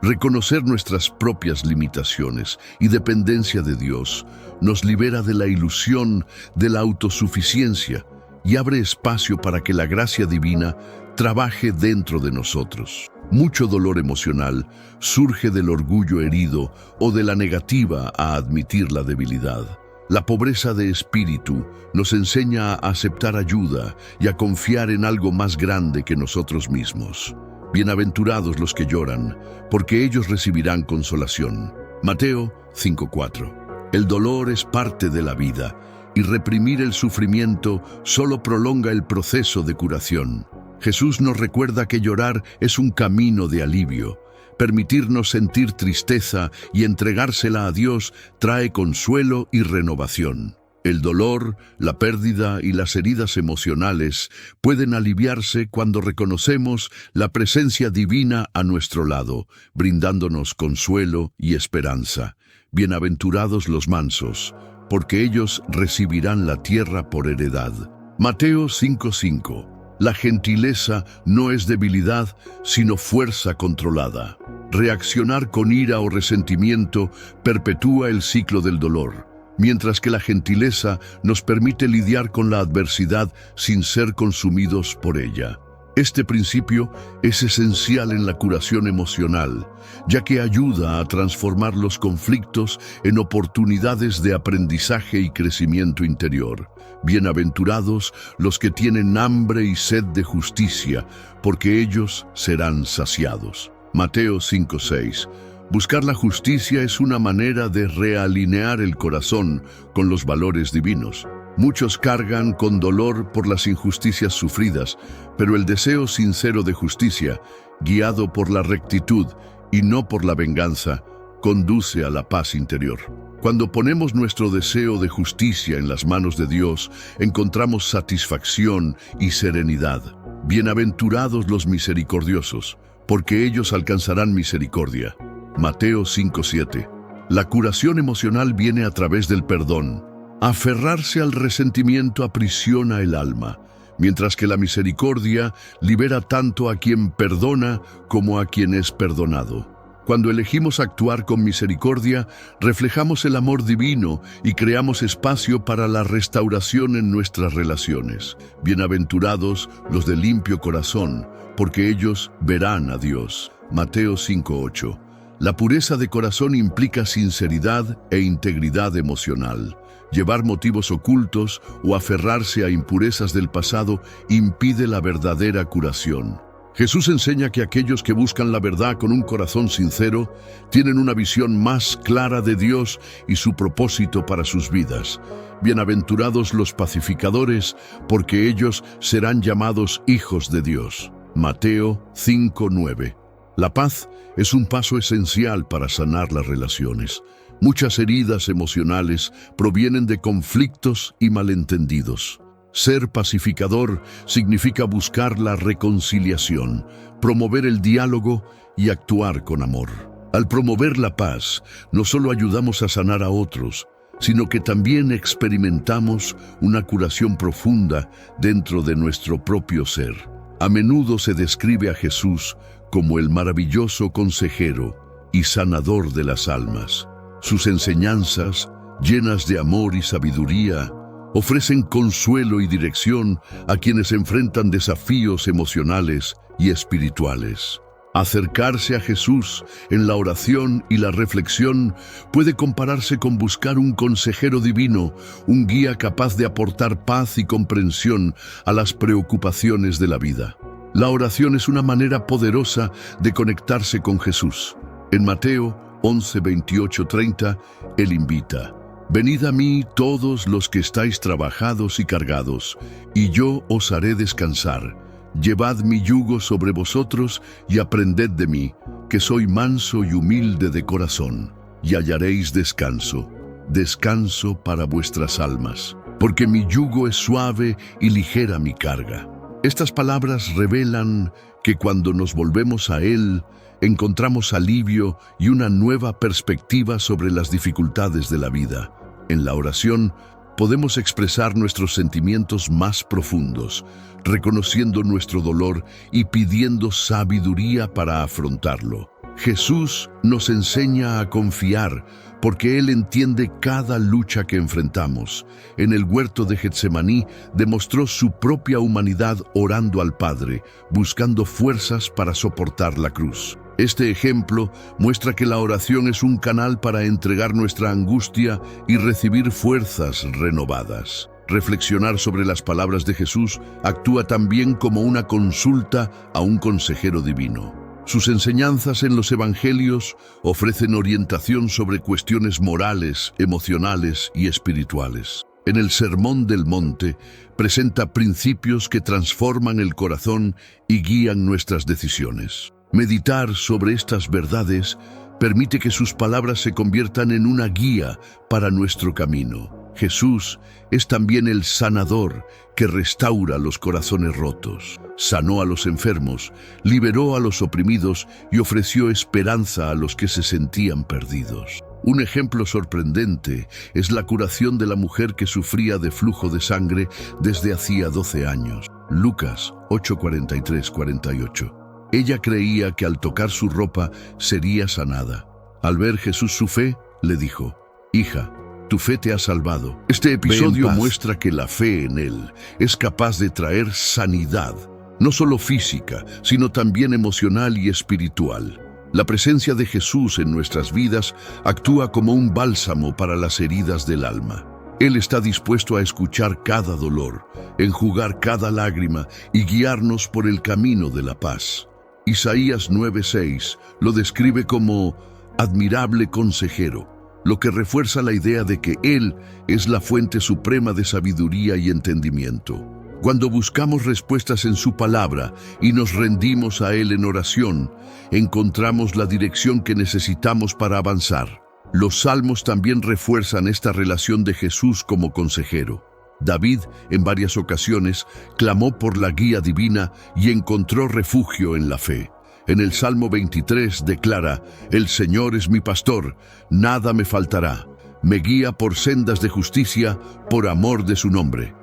Reconocer nuestras propias limitaciones y dependencia de Dios nos libera de la ilusión de la autosuficiencia y abre espacio para que la gracia divina trabaje dentro de nosotros. Mucho dolor emocional surge del orgullo herido o de la negativa a admitir la debilidad. La pobreza de espíritu nos enseña a aceptar ayuda y a confiar en algo más grande que nosotros mismos. Bienaventurados los que lloran, porque ellos recibirán consolación. Mateo 5:4. El dolor es parte de la vida, y reprimir el sufrimiento solo prolonga el proceso de curación. Jesús nos recuerda que llorar es un camino de alivio. Permitirnos sentir tristeza y entregársela a Dios trae consuelo y renovación. El dolor, la pérdida y las heridas emocionales pueden aliviarse cuando reconocemos la presencia divina a nuestro lado, brindándonos consuelo y esperanza. Bienaventurados los mansos, porque ellos recibirán la tierra por heredad. Mateo 5:5. La gentileza no es debilidad, sino fuerza controlada. Reaccionar con ira o resentimiento perpetúa el ciclo del dolor, mientras que la gentileza nos permite lidiar con la adversidad sin ser consumidos por ella. Este principio es esencial en la curación emocional, ya que ayuda a transformar los conflictos en oportunidades de aprendizaje y crecimiento interior. Bienaventurados los que tienen hambre y sed de justicia, porque ellos serán saciados. Mateo 5:6. Buscar la justicia es una manera de realinear el corazón con los valores divinos. Muchos cargan con dolor por las injusticias sufridas, pero el deseo sincero de justicia, guiado por la rectitud y no por la venganza, conduce a la paz interior. Cuando ponemos nuestro deseo de justicia en las manos de Dios, encontramos satisfacción y serenidad. Bienaventurados los misericordiosos, porque ellos alcanzarán misericordia. Mateo 5:7. La curación emocional viene a través del perdón. Aferrarse al resentimiento aprisiona el alma, mientras que la misericordia libera tanto a quien perdona como a quien es perdonado. Cuando elegimos actuar con misericordia, reflejamos el amor divino y creamos espacio para la restauración en nuestras relaciones. Bienaventurados los de limpio corazón, porque ellos verán a Dios. Mateo 5:8. La pureza de corazón implica sinceridad e integridad emocional. Llevar motivos ocultos o aferrarse a impurezas del pasado impide la verdadera curación. Jesús enseña que aquellos que buscan la verdad con un corazón sincero tienen una visión más clara de Dios y su propósito para sus vidas. Bienaventurados los pacificadores, porque ellos serán llamados hijos de Dios. Mateo 5:9. La paz es un paso esencial para sanar las relaciones. Muchas heridas emocionales provienen de conflictos y malentendidos. Ser pacificador significa buscar la reconciliación, promover el diálogo y actuar con amor. Al promover la paz, no solo ayudamos a sanar a otros, sino que también experimentamos una curación profunda dentro de nuestro propio ser. A menudo se describe a Jesús como el maravilloso consejero y sanador de las almas. Sus enseñanzas, llenas de amor y sabiduría, ofrecen consuelo y dirección a quienes enfrentan desafíos emocionales y espirituales. Acercarse a Jesús en la oración y la reflexión puede compararse con buscar un consejero divino, un guía capaz de aportar paz y comprensión a las preocupaciones de la vida. La oración es una manera poderosa de conectarse con Jesús. En Mateo 11:28-30, Él invita: «Venid a mí todos los que estáis trabajados y cargados, y yo os haré descansar. Llevad mi yugo sobre vosotros y aprended de mí, que soy manso y humilde de corazón, y hallaréis descanso, descanso para vuestras almas, porque mi yugo es suave y ligera mi carga». Estas palabras revelan que cuando nos volvemos a Él, encontramos alivio y una nueva perspectiva sobre las dificultades de la vida. En la oración podemos expresar nuestros sentimientos más profundos, reconociendo nuestro dolor y pidiendo sabiduría para afrontarlo. Jesús nos enseña a confiar porque Él entiende cada lucha que enfrentamos. En el huerto de Getsemaní demostró su propia humanidad orando al Padre, buscando fuerzas para soportar la cruz. Este ejemplo muestra que la oración es un canal para entregar nuestra angustia y recibir fuerzas renovadas. Reflexionar sobre las palabras de Jesús actúa también como una consulta a un consejero divino. Sus enseñanzas en los evangelios ofrecen orientación sobre cuestiones morales, emocionales y espirituales. En el Sermón del Monte presenta principios que transforman el corazón y guían nuestras decisiones. Meditar sobre estas verdades permite que sus palabras se conviertan en una guía para nuestro camino. Jesús es también el sanador que restaura los corazones rotos. Sanó a los enfermos, liberó a los oprimidos y ofreció esperanza a los que se sentían perdidos. Un ejemplo sorprendente es la curación de la mujer que sufría de flujo de sangre desde hacía 12 años. Lucas 8:43-48. Ella creía que al tocar su ropa sería sanada. Al ver Jesús su fe, le dijo: «Hija, tu fe te ha salvado». Este episodio muestra que la fe en Él es capaz de traer sanidad, no solo física, sino también emocional y espiritual. La presencia de Jesús en nuestras vidas actúa como un bálsamo para las heridas del alma. Él está dispuesto a escuchar cada dolor, enjugar cada lágrima y guiarnos por el camino de la paz. Isaías 9:6 lo describe como admirable consejero, lo que refuerza la idea de que Él es la fuente suprema de sabiduría y entendimiento. Cuando buscamos respuestas en su palabra y nos rendimos a Él en oración, encontramos la dirección que necesitamos para avanzar. Los salmos también refuerzan esta relación de Jesús como consejero. David, en varias ocasiones, clamó por la guía divina y encontró refugio en la fe. En el Salmo 23 declara: «El Señor es mi pastor, nada me faltará. Me guía por sendas de justicia, por amor de su nombre».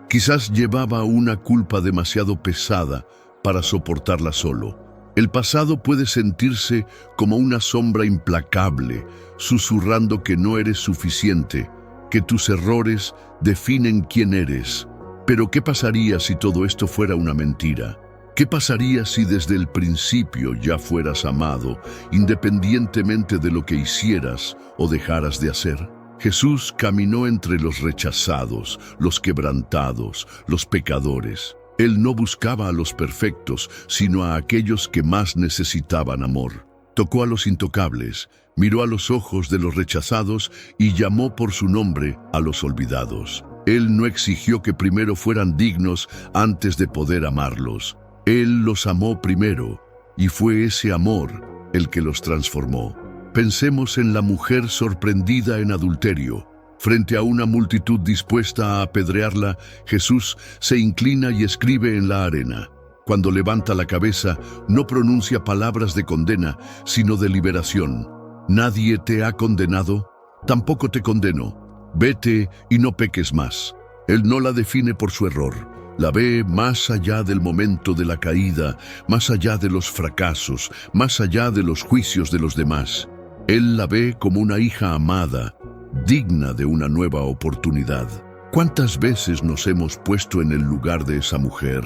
Quizás llevaba una culpa demasiado pesada para soportarla solo. El pasado puede sentirse como una sombra implacable, susurrando que no eres suficiente, que tus errores definen quién eres. Pero ¿qué pasaría si todo esto fuera una mentira? ¿Qué pasaría si desde el principio ya fueras amado, independientemente de lo que hicieras o dejaras de hacer? Jesús caminó entre los rechazados, los quebrantados, los pecadores. Él no buscaba a los perfectos, sino a aquellos que más necesitaban amor. Tocó a los intocables, miró a los ojos de los rechazados y llamó por su nombre a los olvidados. Él no exigió que primero fueran dignos antes de poder amarlos. Él los amó primero, y fue ese amor el que los transformó. Pensemos en la mujer sorprendida en adulterio. Frente a una multitud dispuesta a apedrearla, Jesús se inclina y escribe en la arena. Cuando levanta la cabeza, no pronuncia palabras de condena, sino de liberación. Nadie te ha condenado, tampoco te condeno. Vete y no peques más. Él no la define por su error. La ve más allá del momento de la caída, más allá de los fracasos, más allá de los juicios de los demás. Él la ve como una hija amada, digna de una nueva oportunidad. ¿Cuántas veces nos hemos puesto en el lugar de esa mujer,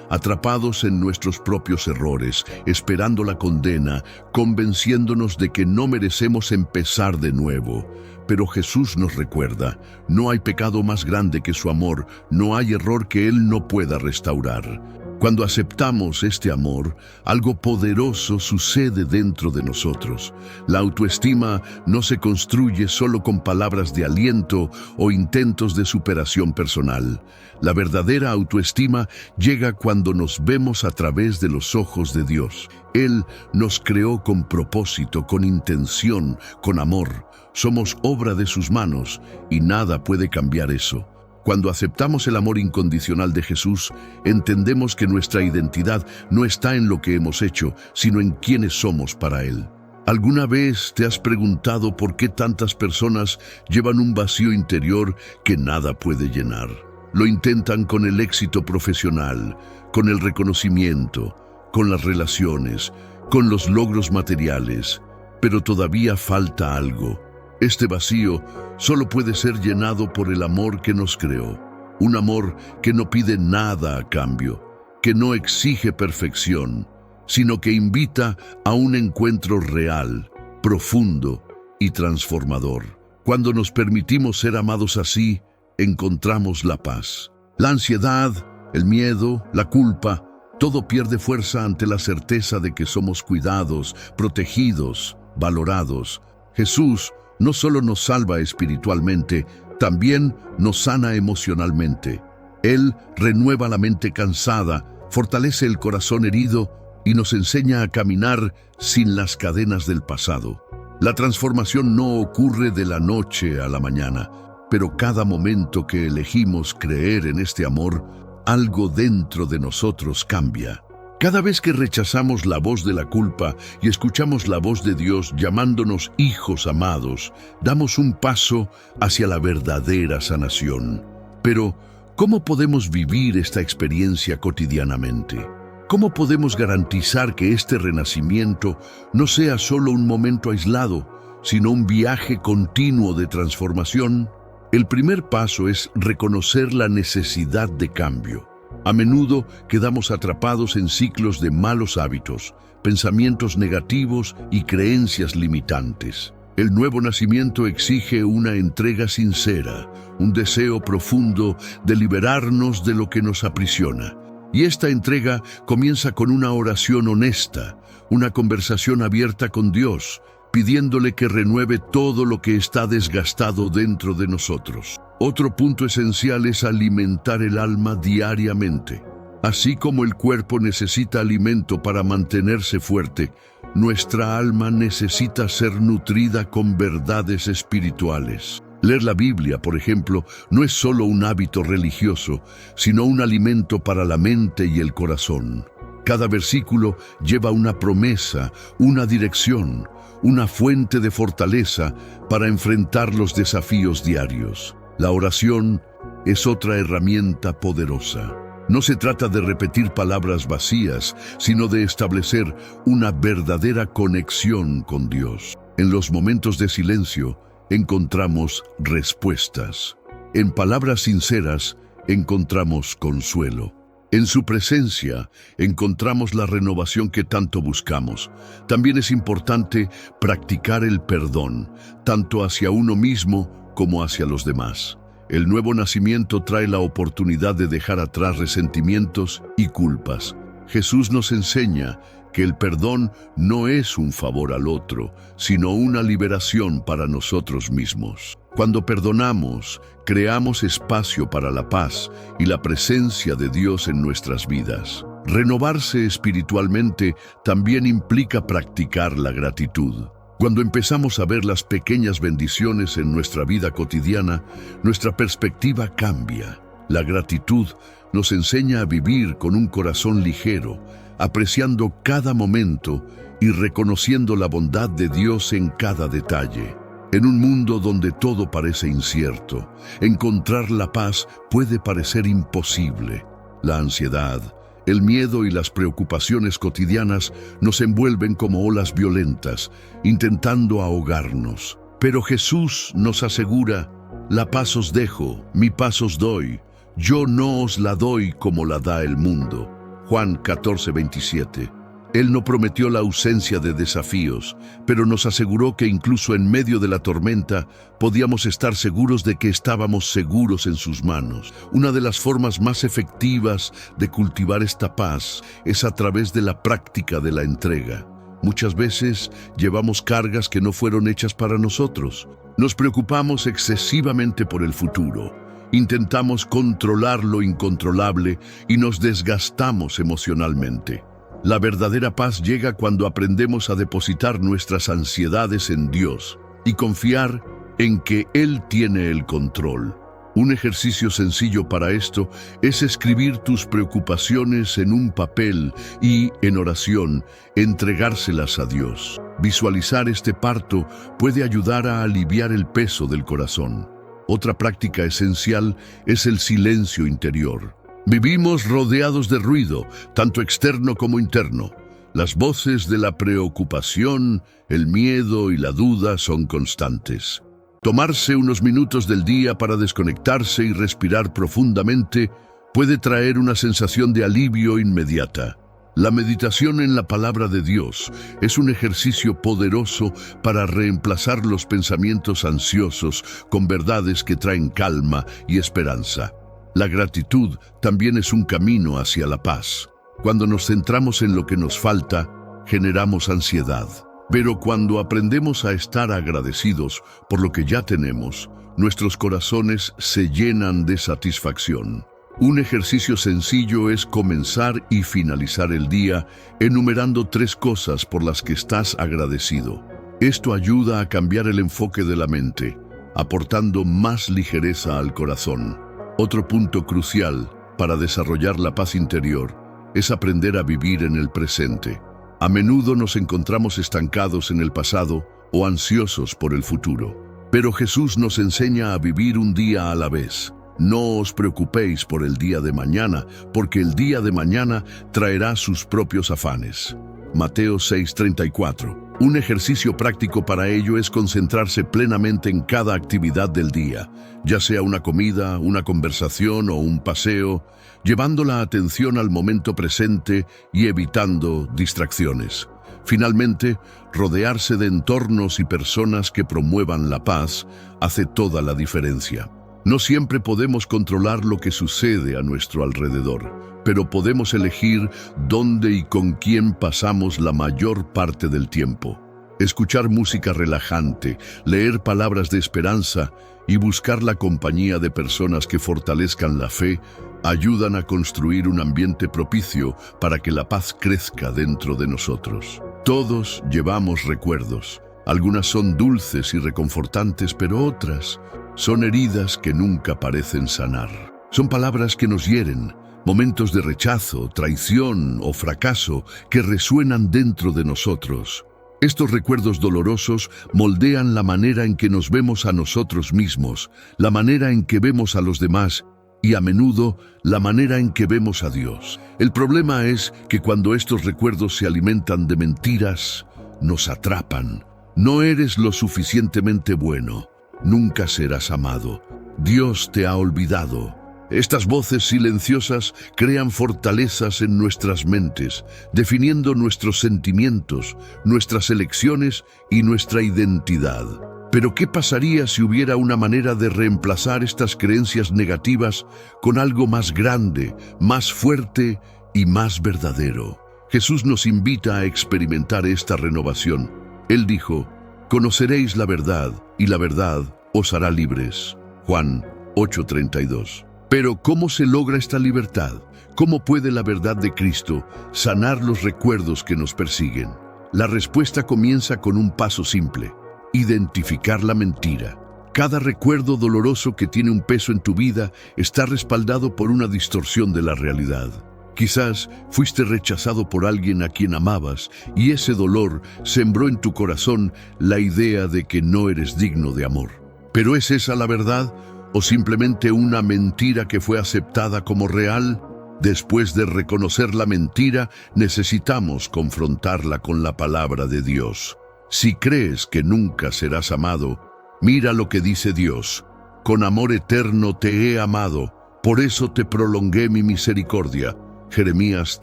atrapados en nuestros propios errores, esperando la condena, convenciéndonos de que no merecemos empezar de nuevo? Pero Jesús nos recuerda, no hay pecado más grande que su amor, no hay error que Él no pueda restaurar. Cuando aceptamos este amor, algo poderoso sucede dentro de nosotros. La autoestima no se construye solo con palabras de aliento o intentos de superación personal. La verdadera autoestima llega cuando nos vemos a través de los ojos de Dios. Él nos creó con propósito, con intención, con amor. Somos obra de sus manos y nada puede cambiar eso. Cuando aceptamos el amor incondicional de Jesús, entendemos que nuestra identidad no está en lo que hemos hecho, sino en quiénes somos para Él. ¿Alguna vez te has preguntado por qué tantas personas llevan un vacío interior que nada puede llenar? Lo intentan con el éxito profesional, con el reconocimiento, con las relaciones, con los logros materiales, pero todavía falta algo. Este vacío solo puede ser llenado por el amor que nos creó, un amor que no pide nada a cambio, que no exige perfección, sino que invita a un encuentro real, profundo y transformador. Cuando nos permitimos ser amados así, encontramos la paz. La ansiedad, el miedo, la culpa, todo pierde fuerza ante la certeza de que somos cuidados, protegidos, valorados. Jesús no solo nos salva espiritualmente, también nos sana emocionalmente. Él renueva la mente cansada, fortalece el corazón herido y nos enseña a caminar sin las cadenas del pasado. La transformación no ocurre de la noche a la mañana, pero cada momento que elegimos creer en este amor, algo dentro de nosotros cambia. Cada vez que rechazamos la voz de la culpa y escuchamos la voz de Dios llamándonos hijos amados, damos un paso hacia la verdadera sanación. Pero, ¿cómo podemos vivir esta experiencia cotidianamente? ¿Cómo podemos garantizar que este renacimiento no sea solo un momento aislado, sino un viaje continuo de transformación? El primer paso es reconocer la necesidad de cambio. A menudo quedamos atrapados en ciclos de malos hábitos, pensamientos negativos y creencias limitantes. El nuevo nacimiento exige una entrega sincera, un deseo profundo de liberarnos de lo que nos aprisiona. Y esta entrega comienza con una oración honesta, una conversación abierta con Dios, pidiéndole que renueve todo lo que está desgastado dentro de nosotros. Otro punto esencial es alimentar el alma diariamente. Así como el cuerpo necesita alimento para mantenerse fuerte, nuestra alma necesita ser nutrida con verdades espirituales. Leer la Biblia, por ejemplo, no es solo un hábito religioso, sino un alimento para la mente y el corazón. Cada versículo lleva una promesa, una dirección, una fuente de fortaleza para enfrentar los desafíos diarios. La oración es otra herramienta poderosa. No se trata de repetir palabras vacías, sino de establecer una verdadera conexión con Dios. En los momentos de silencio encontramos respuestas. En palabras sinceras encontramos consuelo. En su presencia encontramos la renovación que tanto buscamos. También es importante practicar el perdón, tanto hacia uno mismo como hacia los demás. El nuevo nacimiento trae la oportunidad de dejar atrás resentimientos y culpas. Jesús nos enseña que el perdón no es un favor al otro, sino una liberación para nosotros mismos. Cuando perdonamos, creamos espacio para la paz y la presencia de Dios en nuestras vidas. Renovarse espiritualmente también implica practicar la gratitud. Cuando empezamos a ver las pequeñas bendiciones en nuestra vida cotidiana, nuestra perspectiva cambia. La gratitud nos enseña a vivir con un corazón ligero, apreciando cada momento y reconociendo la bondad de Dios en cada detalle. En un mundo donde todo parece incierto, encontrar la paz puede parecer imposible. La ansiedad, el miedo y las preocupaciones cotidianas nos envuelven como olas violentas, intentando ahogarnos. Pero Jesús nos asegura: la paz os dejo, mi paz os doy. Yo no os la doy como la da el mundo. Juan 14:27. Él no prometió la ausencia de desafíos, pero nos aseguró que incluso en medio de la tormenta podíamos estar seguros de que estábamos seguros en sus manos. Una de las formas más efectivas de cultivar esta paz es a través de la práctica de la entrega. Muchas veces llevamos cargas que no fueron hechas para nosotros. Nos preocupamos excesivamente por el futuro. Intentamos controlar lo incontrolable y nos desgastamos emocionalmente. La verdadera paz llega cuando aprendemos a depositar nuestras ansiedades en Dios y confiar en que Él tiene el control. Un ejercicio sencillo para esto es escribir tus preocupaciones en un papel y, en oración, entregárselas a Dios. Visualizar este parto puede ayudar a aliviar el peso del corazón. Otra práctica esencial es el silencio interior. Vivimos rodeados de ruido, tanto externo como interno. Las voces de la preocupación, el miedo y la duda son constantes. Tomarse unos minutos del día para desconectarse y respirar profundamente puede traer una sensación de alivio inmediata. La meditación en la palabra de Dios es un ejercicio poderoso para reemplazar los pensamientos ansiosos con verdades que traen calma y esperanza. La gratitud también es un camino hacia la paz. Cuando nos centramos en lo que nos falta, generamos ansiedad. Pero cuando aprendemos a estar agradecidos por lo que ya tenemos, nuestros corazones se llenan de satisfacción. Un ejercicio sencillo es comenzar y finalizar el día enumerando 3 cosas por las que estás agradecido. Esto ayuda a cambiar el enfoque de la mente, aportando más ligereza al corazón. Otro punto crucial para desarrollar la paz interior es aprender a vivir en el presente. A menudo nos encontramos estancados en el pasado o ansiosos por el futuro. Pero Jesús nos enseña a vivir un día a la vez. No os preocupéis por el día de mañana, porque el día de mañana traerá sus propios afanes. Mateo 6:34. Un ejercicio práctico para ello es concentrarse plenamente en cada actividad del día, ya sea una comida, una conversación o un paseo, llevando la atención al momento presente y evitando distracciones. Finalmente, rodearse de entornos y personas que promuevan la paz hace toda la diferencia. No siempre podemos controlar lo que sucede a nuestro alrededor, pero podemos elegir dónde y con quién pasamos la mayor parte del tiempo. Escuchar música relajante, leer palabras de esperanza y buscar la compañía de personas que fortalezcan la fe ayudan a construir un ambiente propicio para que la paz crezca dentro de nosotros. Todos llevamos recuerdos. Algunas son dulces y reconfortantes, pero otras son heridas que nunca parecen sanar. Son palabras que nos hieren, momentos de rechazo, traición o fracaso que resuenan dentro de nosotros. Estos recuerdos dolorosos moldean la manera en que nos vemos a nosotros mismos, la manera en que vemos a los demás y a menudo la manera en que vemos a Dios. El problema es que cuando estos recuerdos se alimentan de mentiras, nos atrapan. No eres lo suficientemente bueno. Nunca serás amado. Dios te ha olvidado. Estas voces silenciosas crean fortalezas en nuestras mentes, definiendo nuestros sentimientos, nuestras elecciones y nuestra identidad. Pero ¿qué pasaría si hubiera una manera de reemplazar estas creencias negativas con algo más grande, más fuerte y más verdadero? Jesús nos invita a experimentar esta renovación. Él dijo: «Conoceréis la verdad, y la verdad os hará libres». Juan 8:32. Pero ¿cómo se logra esta libertad? ¿Cómo puede la verdad de Cristo sanar los recuerdos que nos persiguen? La respuesta comienza con un paso simple: identificar la mentira. Cada recuerdo doloroso que tiene un peso en tu vida está respaldado por una distorsión de la realidad. Quizás fuiste rechazado por alguien a quien amabas y ese dolor sembró en tu corazón la idea de que no eres digno de amor. ¿Pero es esa la verdad o simplemente una mentira que fue aceptada como real? Después de reconocer la mentira, necesitamos confrontarla con la palabra de Dios. Si crees que nunca serás amado, mira lo que dice Dios: «Con amor eterno te he amado, por eso te prolongué mi misericordia». Jeremías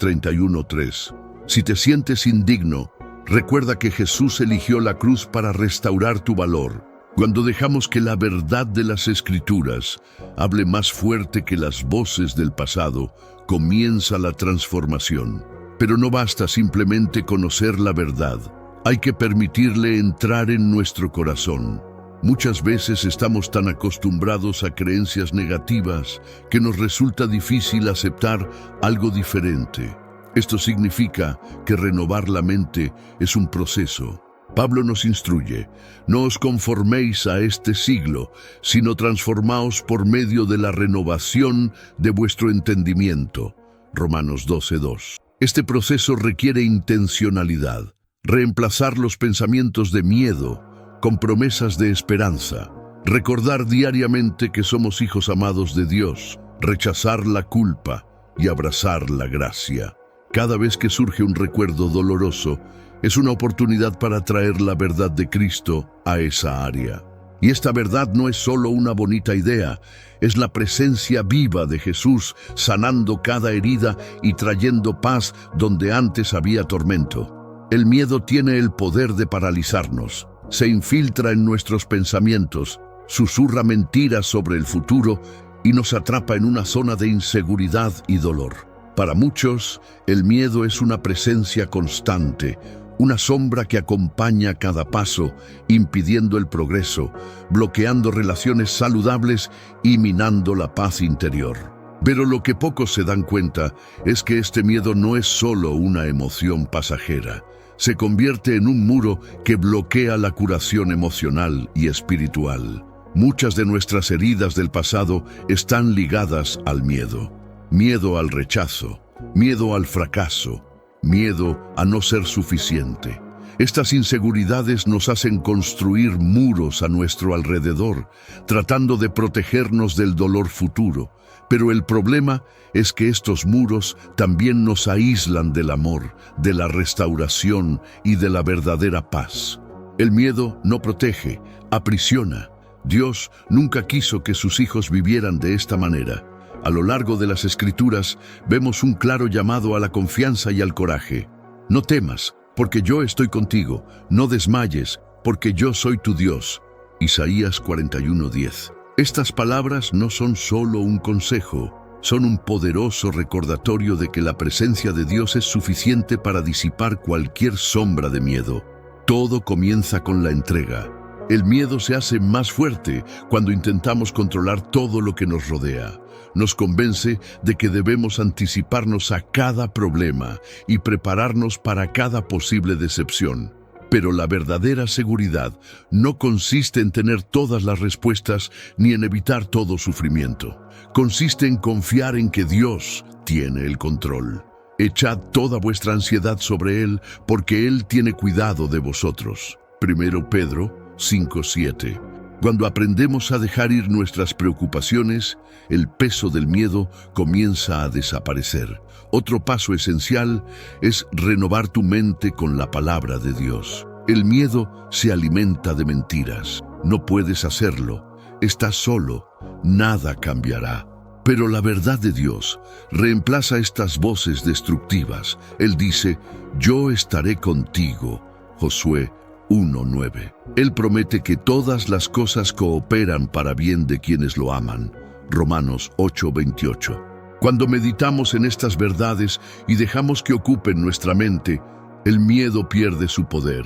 31:3. Si te sientes indigno, recuerda que Jesús eligió la cruz para restaurar tu valor. Cuando dejamos que la verdad de las Escrituras hable más fuerte que las voces del pasado, comienza la transformación. Pero no basta simplemente conocer la verdad. Hay que permitirle entrar en nuestro corazón. Muchas veces estamos tan acostumbrados a creencias negativas que nos resulta difícil aceptar algo diferente. Esto significa que renovar la mente es un proceso. Pablo nos instruye: «No os conforméis a este siglo, sino transformaos por medio de la renovación de vuestro entendimiento». Romanos 12:2. Este proceso requiere intencionalidad. Reemplazar los pensamientos de miedo con promesas de esperanza. Recordar diariamente que somos hijos amados de Dios. Rechazar la culpa y abrazar la gracia. Cada vez que surge un recuerdo doloroso, es una oportunidad para traer la verdad de Cristo a esa área. Y esta verdad no es solo una bonita idea, es la presencia viva de Jesús sanando cada herida y trayendo paz donde antes había tormento. El miedo tiene el poder de paralizarnos. Se infiltra en nuestros pensamientos, susurra mentiras sobre el futuro y nos atrapa en una zona de inseguridad y dolor. Para muchos, el miedo es una presencia constante, una sombra que acompaña cada paso, impidiendo el progreso, bloqueando relaciones saludables y minando la paz interior. Pero lo que pocos se dan cuenta es que este miedo no es solo una emoción pasajera. Se convierte en un muro que bloquea la curación emocional y espiritual. Muchas de nuestras heridas del pasado están ligadas al miedo. Miedo al rechazo, miedo al fracaso, miedo a no ser suficiente. Estas inseguridades nos hacen construir muros a nuestro alrededor, tratando de protegernos del dolor futuro. Pero el problema es que estos muros también nos aíslan del amor, de la restauración y de la verdadera paz. El miedo no protege, aprisiona. Dios nunca quiso que sus hijos vivieran de esta manera. A lo largo de las Escrituras vemos un claro llamado a la confianza y al coraje. No temas, porque yo estoy contigo. No desmayes, porque yo soy tu Dios. Isaías 41:10. Estas palabras no son solo un consejo, son un poderoso recordatorio de que la presencia de Dios es suficiente para disipar cualquier sombra de miedo. Todo comienza con la entrega. El miedo se hace más fuerte cuando intentamos controlar todo lo que nos rodea. Nos convence de que debemos anticiparnos a cada problema y prepararnos para cada posible decepción. Pero la verdadera seguridad no consiste en tener todas las respuestas ni en evitar todo sufrimiento. Consiste en confiar en que Dios tiene el control. Echad toda vuestra ansiedad sobre Él, porque Él tiene cuidado de vosotros. 1 Pedro 5:7. Cuando aprendemos a dejar ir nuestras preocupaciones, el peso del miedo comienza a desaparecer. Otro paso esencial es renovar tu mente con la palabra de Dios. El miedo se alimenta de mentiras. No puedes hacerlo. Estás solo. Nada cambiará. Pero la verdad de Dios reemplaza estas voces destructivas. Él dice: yo estaré contigo. Josué 1:9. Él promete que todas las cosas cooperan para bien de quienes lo aman. Romanos 8:28. Cuando meditamos en estas verdades y dejamos que ocupen nuestra mente, el miedo pierde su poder.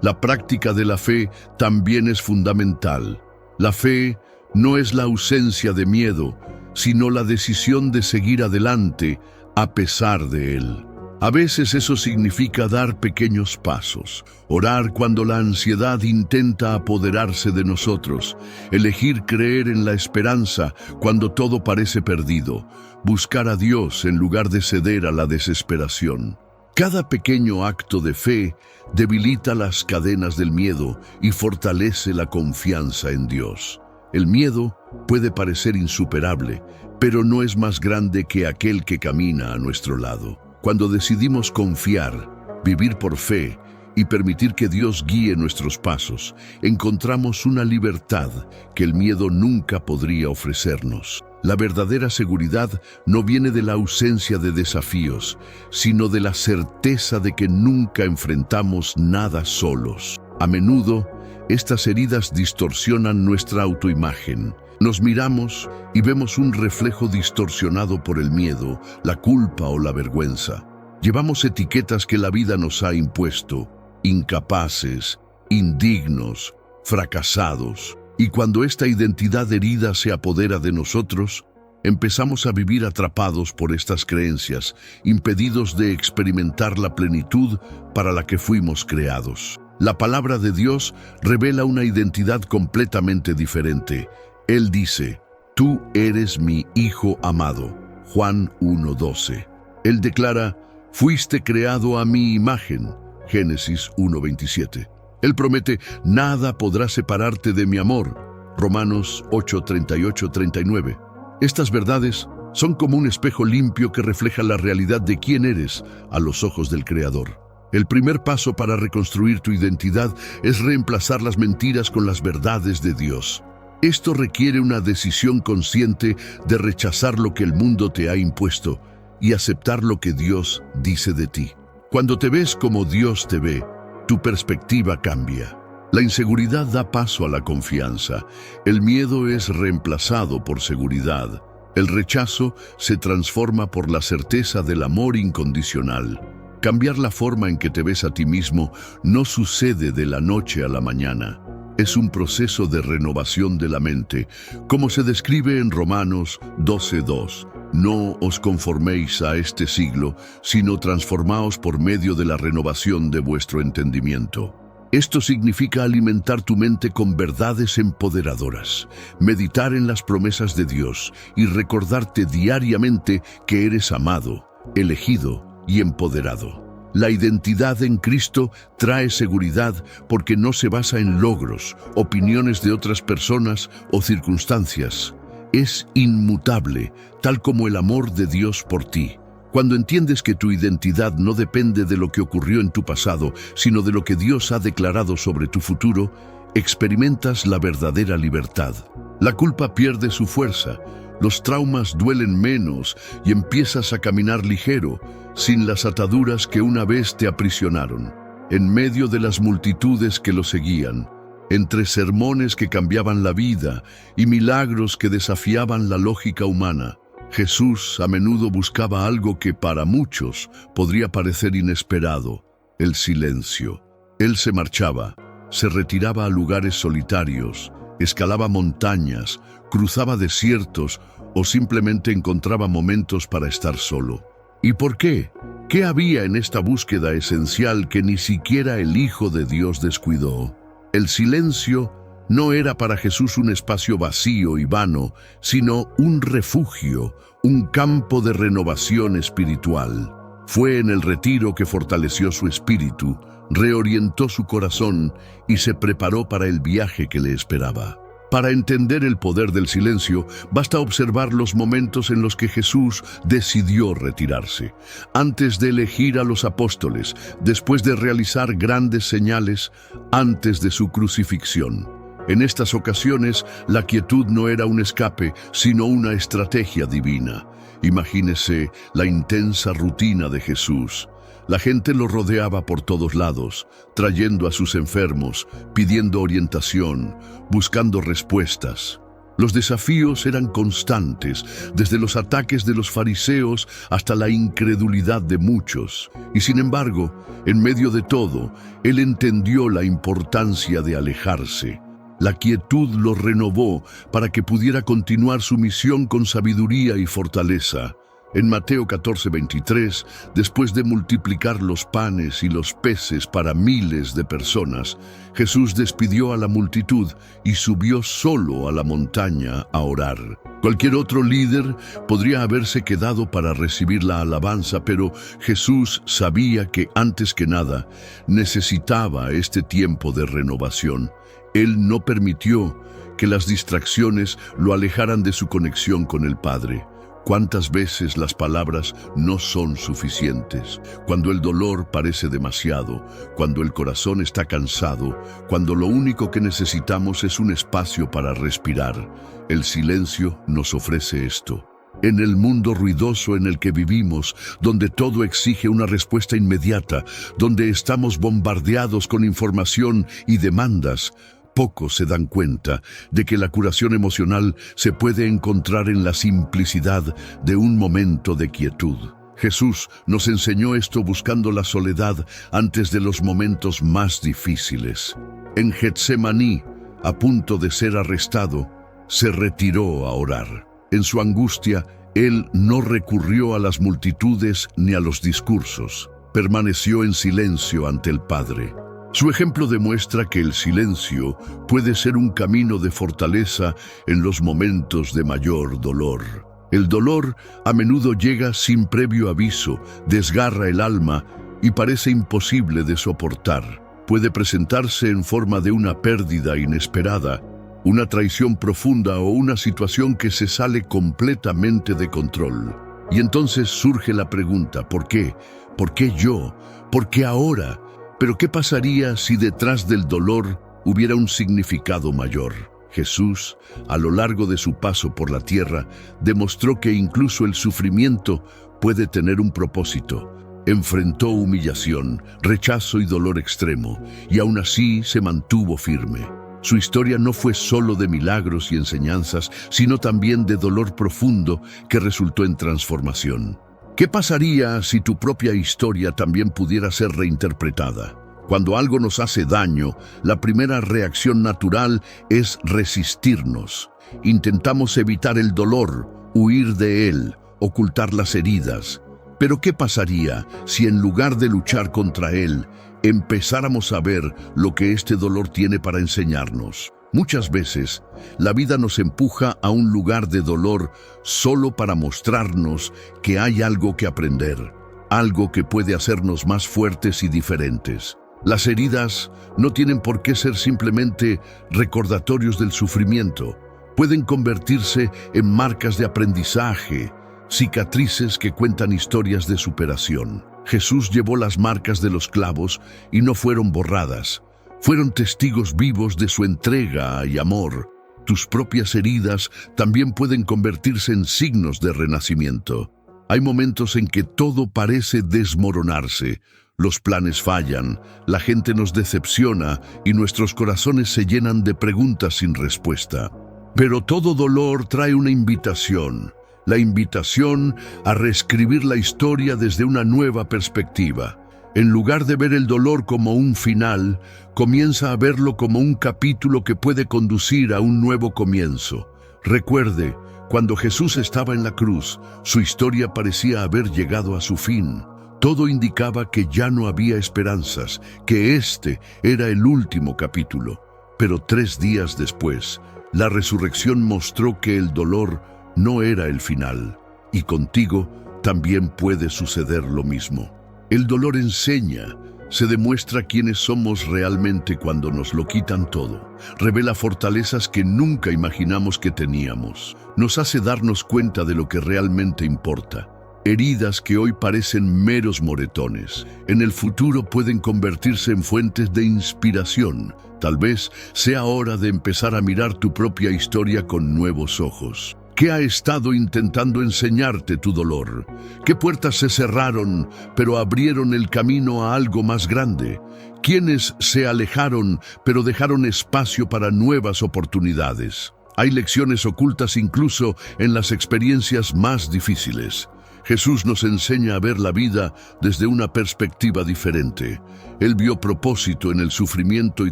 La práctica de la fe también es fundamental. La fe no es la ausencia de miedo, sino la decisión de seguir adelante a pesar de él. A veces eso significa dar pequeños pasos, orar cuando la ansiedad intenta apoderarse de nosotros, elegir creer en la esperanza cuando todo parece perdido, buscar a Dios en lugar de ceder a la desesperación. Cada pequeño acto de fe debilita las cadenas del miedo y fortalece la confianza en Dios. El miedo puede parecer insuperable, pero no es más grande que aquel que camina a nuestro lado. Cuando decidimos confiar, vivir por fe y permitir que Dios guíe nuestros pasos, encontramos una libertad que el miedo nunca podría ofrecernos. La verdadera seguridad no viene de la ausencia de desafíos, sino de la certeza de que nunca enfrentamos nada solos. A menudo, estas heridas distorsionan nuestra autoimagen. Nos miramos y vemos un reflejo distorsionado por el miedo, la culpa o la vergüenza. Llevamos etiquetas que la vida nos ha impuesto: incapaces, indignos, fracasados. Y cuando esta identidad herida se apodera de nosotros, empezamos a vivir atrapados por estas creencias, impedidos de experimentar la plenitud para la que fuimos creados. La palabra de Dios revela una identidad completamente diferente. Él dice: «Tú eres mi Hijo amado». Juan 1:12. Él declara: «Fuiste creado a mi imagen». Génesis 1:27. Él promete: «Nada podrá separarte de mi amor». Romanos 8:38-39. Estas verdades son como un espejo limpio que refleja la realidad de quién eres a los ojos del Creador. El primer paso para reconstruir tu identidad es reemplazar las mentiras con las verdades de Dios. Esto requiere una decisión consciente de rechazar lo que el mundo te ha impuesto y aceptar lo que Dios dice de ti. Cuando te ves como Dios te ve, tu perspectiva cambia. La inseguridad da paso a la confianza. El miedo es reemplazado por seguridad. El rechazo se transforma por la certeza del amor incondicional. Cambiar la forma en que te ves a ti mismo no sucede de la noche a la mañana. Es un proceso de renovación de la mente, como se describe en Romanos 12:2. No os conforméis a este siglo, sino transformaos por medio de la renovación de vuestro entendimiento. Esto significa alimentar tu mente con verdades empoderadoras, meditar en las promesas de Dios y recordarte diariamente que eres amado, elegido y empoderado. La identidad en Cristo trae seguridad porque no se basa en logros, opiniones de otras personas o circunstancias. Es inmutable, tal como el amor de Dios por ti. Cuando entiendes que tu identidad no depende de lo que ocurrió en tu pasado, sino de lo que Dios ha declarado sobre tu futuro, experimentas la verdadera libertad. La culpa pierde su fuerza, los traumas duelen menos y empiezas a caminar ligero, sin las ataduras que una vez te aprisionaron. En medio de las multitudes que lo seguían, entre sermones que cambiaban la vida y milagros que desafiaban la lógica humana, Jesús a menudo buscaba algo que para muchos podría parecer inesperado: el silencio. Él se marchaba, se retiraba a lugares solitarios, escalaba montañas, cruzaba desiertos o simplemente encontraba momentos para estar solo. ¿Y por qué? ¿Qué había en esta búsqueda esencial que ni siquiera el Hijo de Dios descuidó? El silencio no era para Jesús un espacio vacío y vano, sino un refugio, un campo de renovación espiritual. Fue en el retiro que fortaleció su espíritu, reorientó su corazón y se preparó para el viaje que le esperaba. Para entender el poder del silencio, basta observar los momentos en los que Jesús decidió retirarse. Antes de elegir a los apóstoles, después de realizar grandes señales, antes de su crucifixión. En estas ocasiones, la quietud no era un escape, sino una estrategia divina. Imagínese la intensa rutina de Jesús. La gente lo rodeaba por todos lados, trayendo a sus enfermos, pidiendo orientación, buscando respuestas. Los desafíos eran constantes, desde los ataques de los fariseos hasta la incredulidad de muchos. Y sin embargo, en medio de todo, él entendió la importancia de alejarse. La quietud lo renovó para que pudiera continuar su misión con sabiduría y fortaleza. En Mateo 14:23, después de multiplicar los panes y los peces para miles de personas, Jesús despidió a la multitud y subió solo a la montaña a orar. Cualquier otro líder podría haberse quedado para recibir la alabanza, pero Jesús sabía que, antes que nada, necesitaba este tiempo de renovación. Él no permitió que las distracciones lo alejaran de su conexión con el Padre. ¿Cuántas veces las palabras no son suficientes? Cuando el dolor parece demasiado, cuando el corazón está cansado, cuando lo único que necesitamos es un espacio para respirar. El silencio nos ofrece esto. En el mundo ruidoso en el que vivimos, donde todo exige una respuesta inmediata, donde estamos bombardeados con información y demandas, pocos se dan cuenta de que la curación emocional se puede encontrar en la simplicidad de un momento de quietud. Jesús nos enseñó esto buscando la soledad antes de los momentos más difíciles. En Getsemaní, a punto de ser arrestado, se retiró a orar. En su angustia, él no recurrió a las multitudes ni a los discursos. Permaneció en silencio ante el Padre. Su ejemplo demuestra que el silencio puede ser un camino de fortaleza en los momentos de mayor dolor. El dolor a menudo llega sin previo aviso, desgarra el alma y parece imposible de soportar. Puede presentarse en forma de una pérdida inesperada, una traición profunda o una situación que se sale completamente de control. Y entonces surge la pregunta, ¿por qué? ¿Por qué yo? ¿Por qué ahora? Pero ¿qué pasaría si detrás del dolor hubiera un significado mayor? Jesús, a lo largo de su paso por la tierra, demostró que incluso el sufrimiento puede tener un propósito. Enfrentó humillación, rechazo y dolor extremo, y aún así se mantuvo firme. Su historia no fue solo de milagros y enseñanzas, sino también de dolor profundo que resultó en transformación. ¿Qué pasaría si tu propia historia también pudiera ser reinterpretada? Cuando algo nos hace daño, la primera reacción natural es resistirnos. Intentamos evitar el dolor, huir de él, ocultar las heridas. Pero ¿qué pasaría si en lugar de luchar contra él, empezáramos a ver lo que este dolor tiene para enseñarnos? Muchas veces, la vida nos empuja a un lugar de dolor solo para mostrarnos que hay algo que aprender, algo que puede hacernos más fuertes y diferentes. Las heridas no tienen por qué ser simplemente recordatorios del sufrimiento. Pueden convertirse en marcas de aprendizaje, cicatrices que cuentan historias de superación. Jesús llevó las marcas de los clavos y no fueron borradas. Fueron testigos vivos de su entrega y amor. Tus propias heridas también pueden convertirse en signos de renacimiento. Hay momentos en que todo parece desmoronarse. Los planes fallan, la gente nos decepciona y nuestros corazones se llenan de preguntas sin respuesta. Pero todo dolor trae una invitación. La invitación a reescribir la historia desde una nueva perspectiva. En lugar de ver el dolor como un final, comienza a verlo como un capítulo que puede conducir a un nuevo comienzo. Recuerde, cuando Jesús estaba en la cruz, su historia parecía haber llegado a su fin. Todo indicaba que ya no había esperanzas, que este era el último capítulo. Pero 3 días después, la resurrección mostró que el dolor no era el final. Y contigo también puede suceder lo mismo. El dolor enseña, se demuestra quiénes somos realmente cuando nos lo quitan todo. Revela fortalezas que nunca imaginamos que teníamos. Nos hace darnos cuenta de lo que realmente importa. Heridas que hoy parecen meros moretones, en el futuro pueden convertirse en fuentes de inspiración. Tal vez sea hora de empezar a mirar tu propia historia con nuevos ojos. ¿Qué ha estado intentando enseñarte tu dolor? ¿Qué puertas se cerraron, pero abrieron el camino a algo más grande? ¿Quiénes se alejaron, pero dejaron espacio para nuevas oportunidades? Hay lecciones ocultas incluso en las experiencias más difíciles. Jesús nos enseña a ver la vida desde una perspectiva diferente. Él vio propósito en el sufrimiento y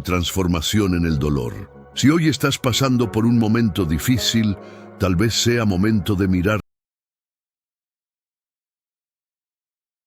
transformación en el dolor. Si hoy estás pasando por un momento difícil, tal vez sea momento de mirar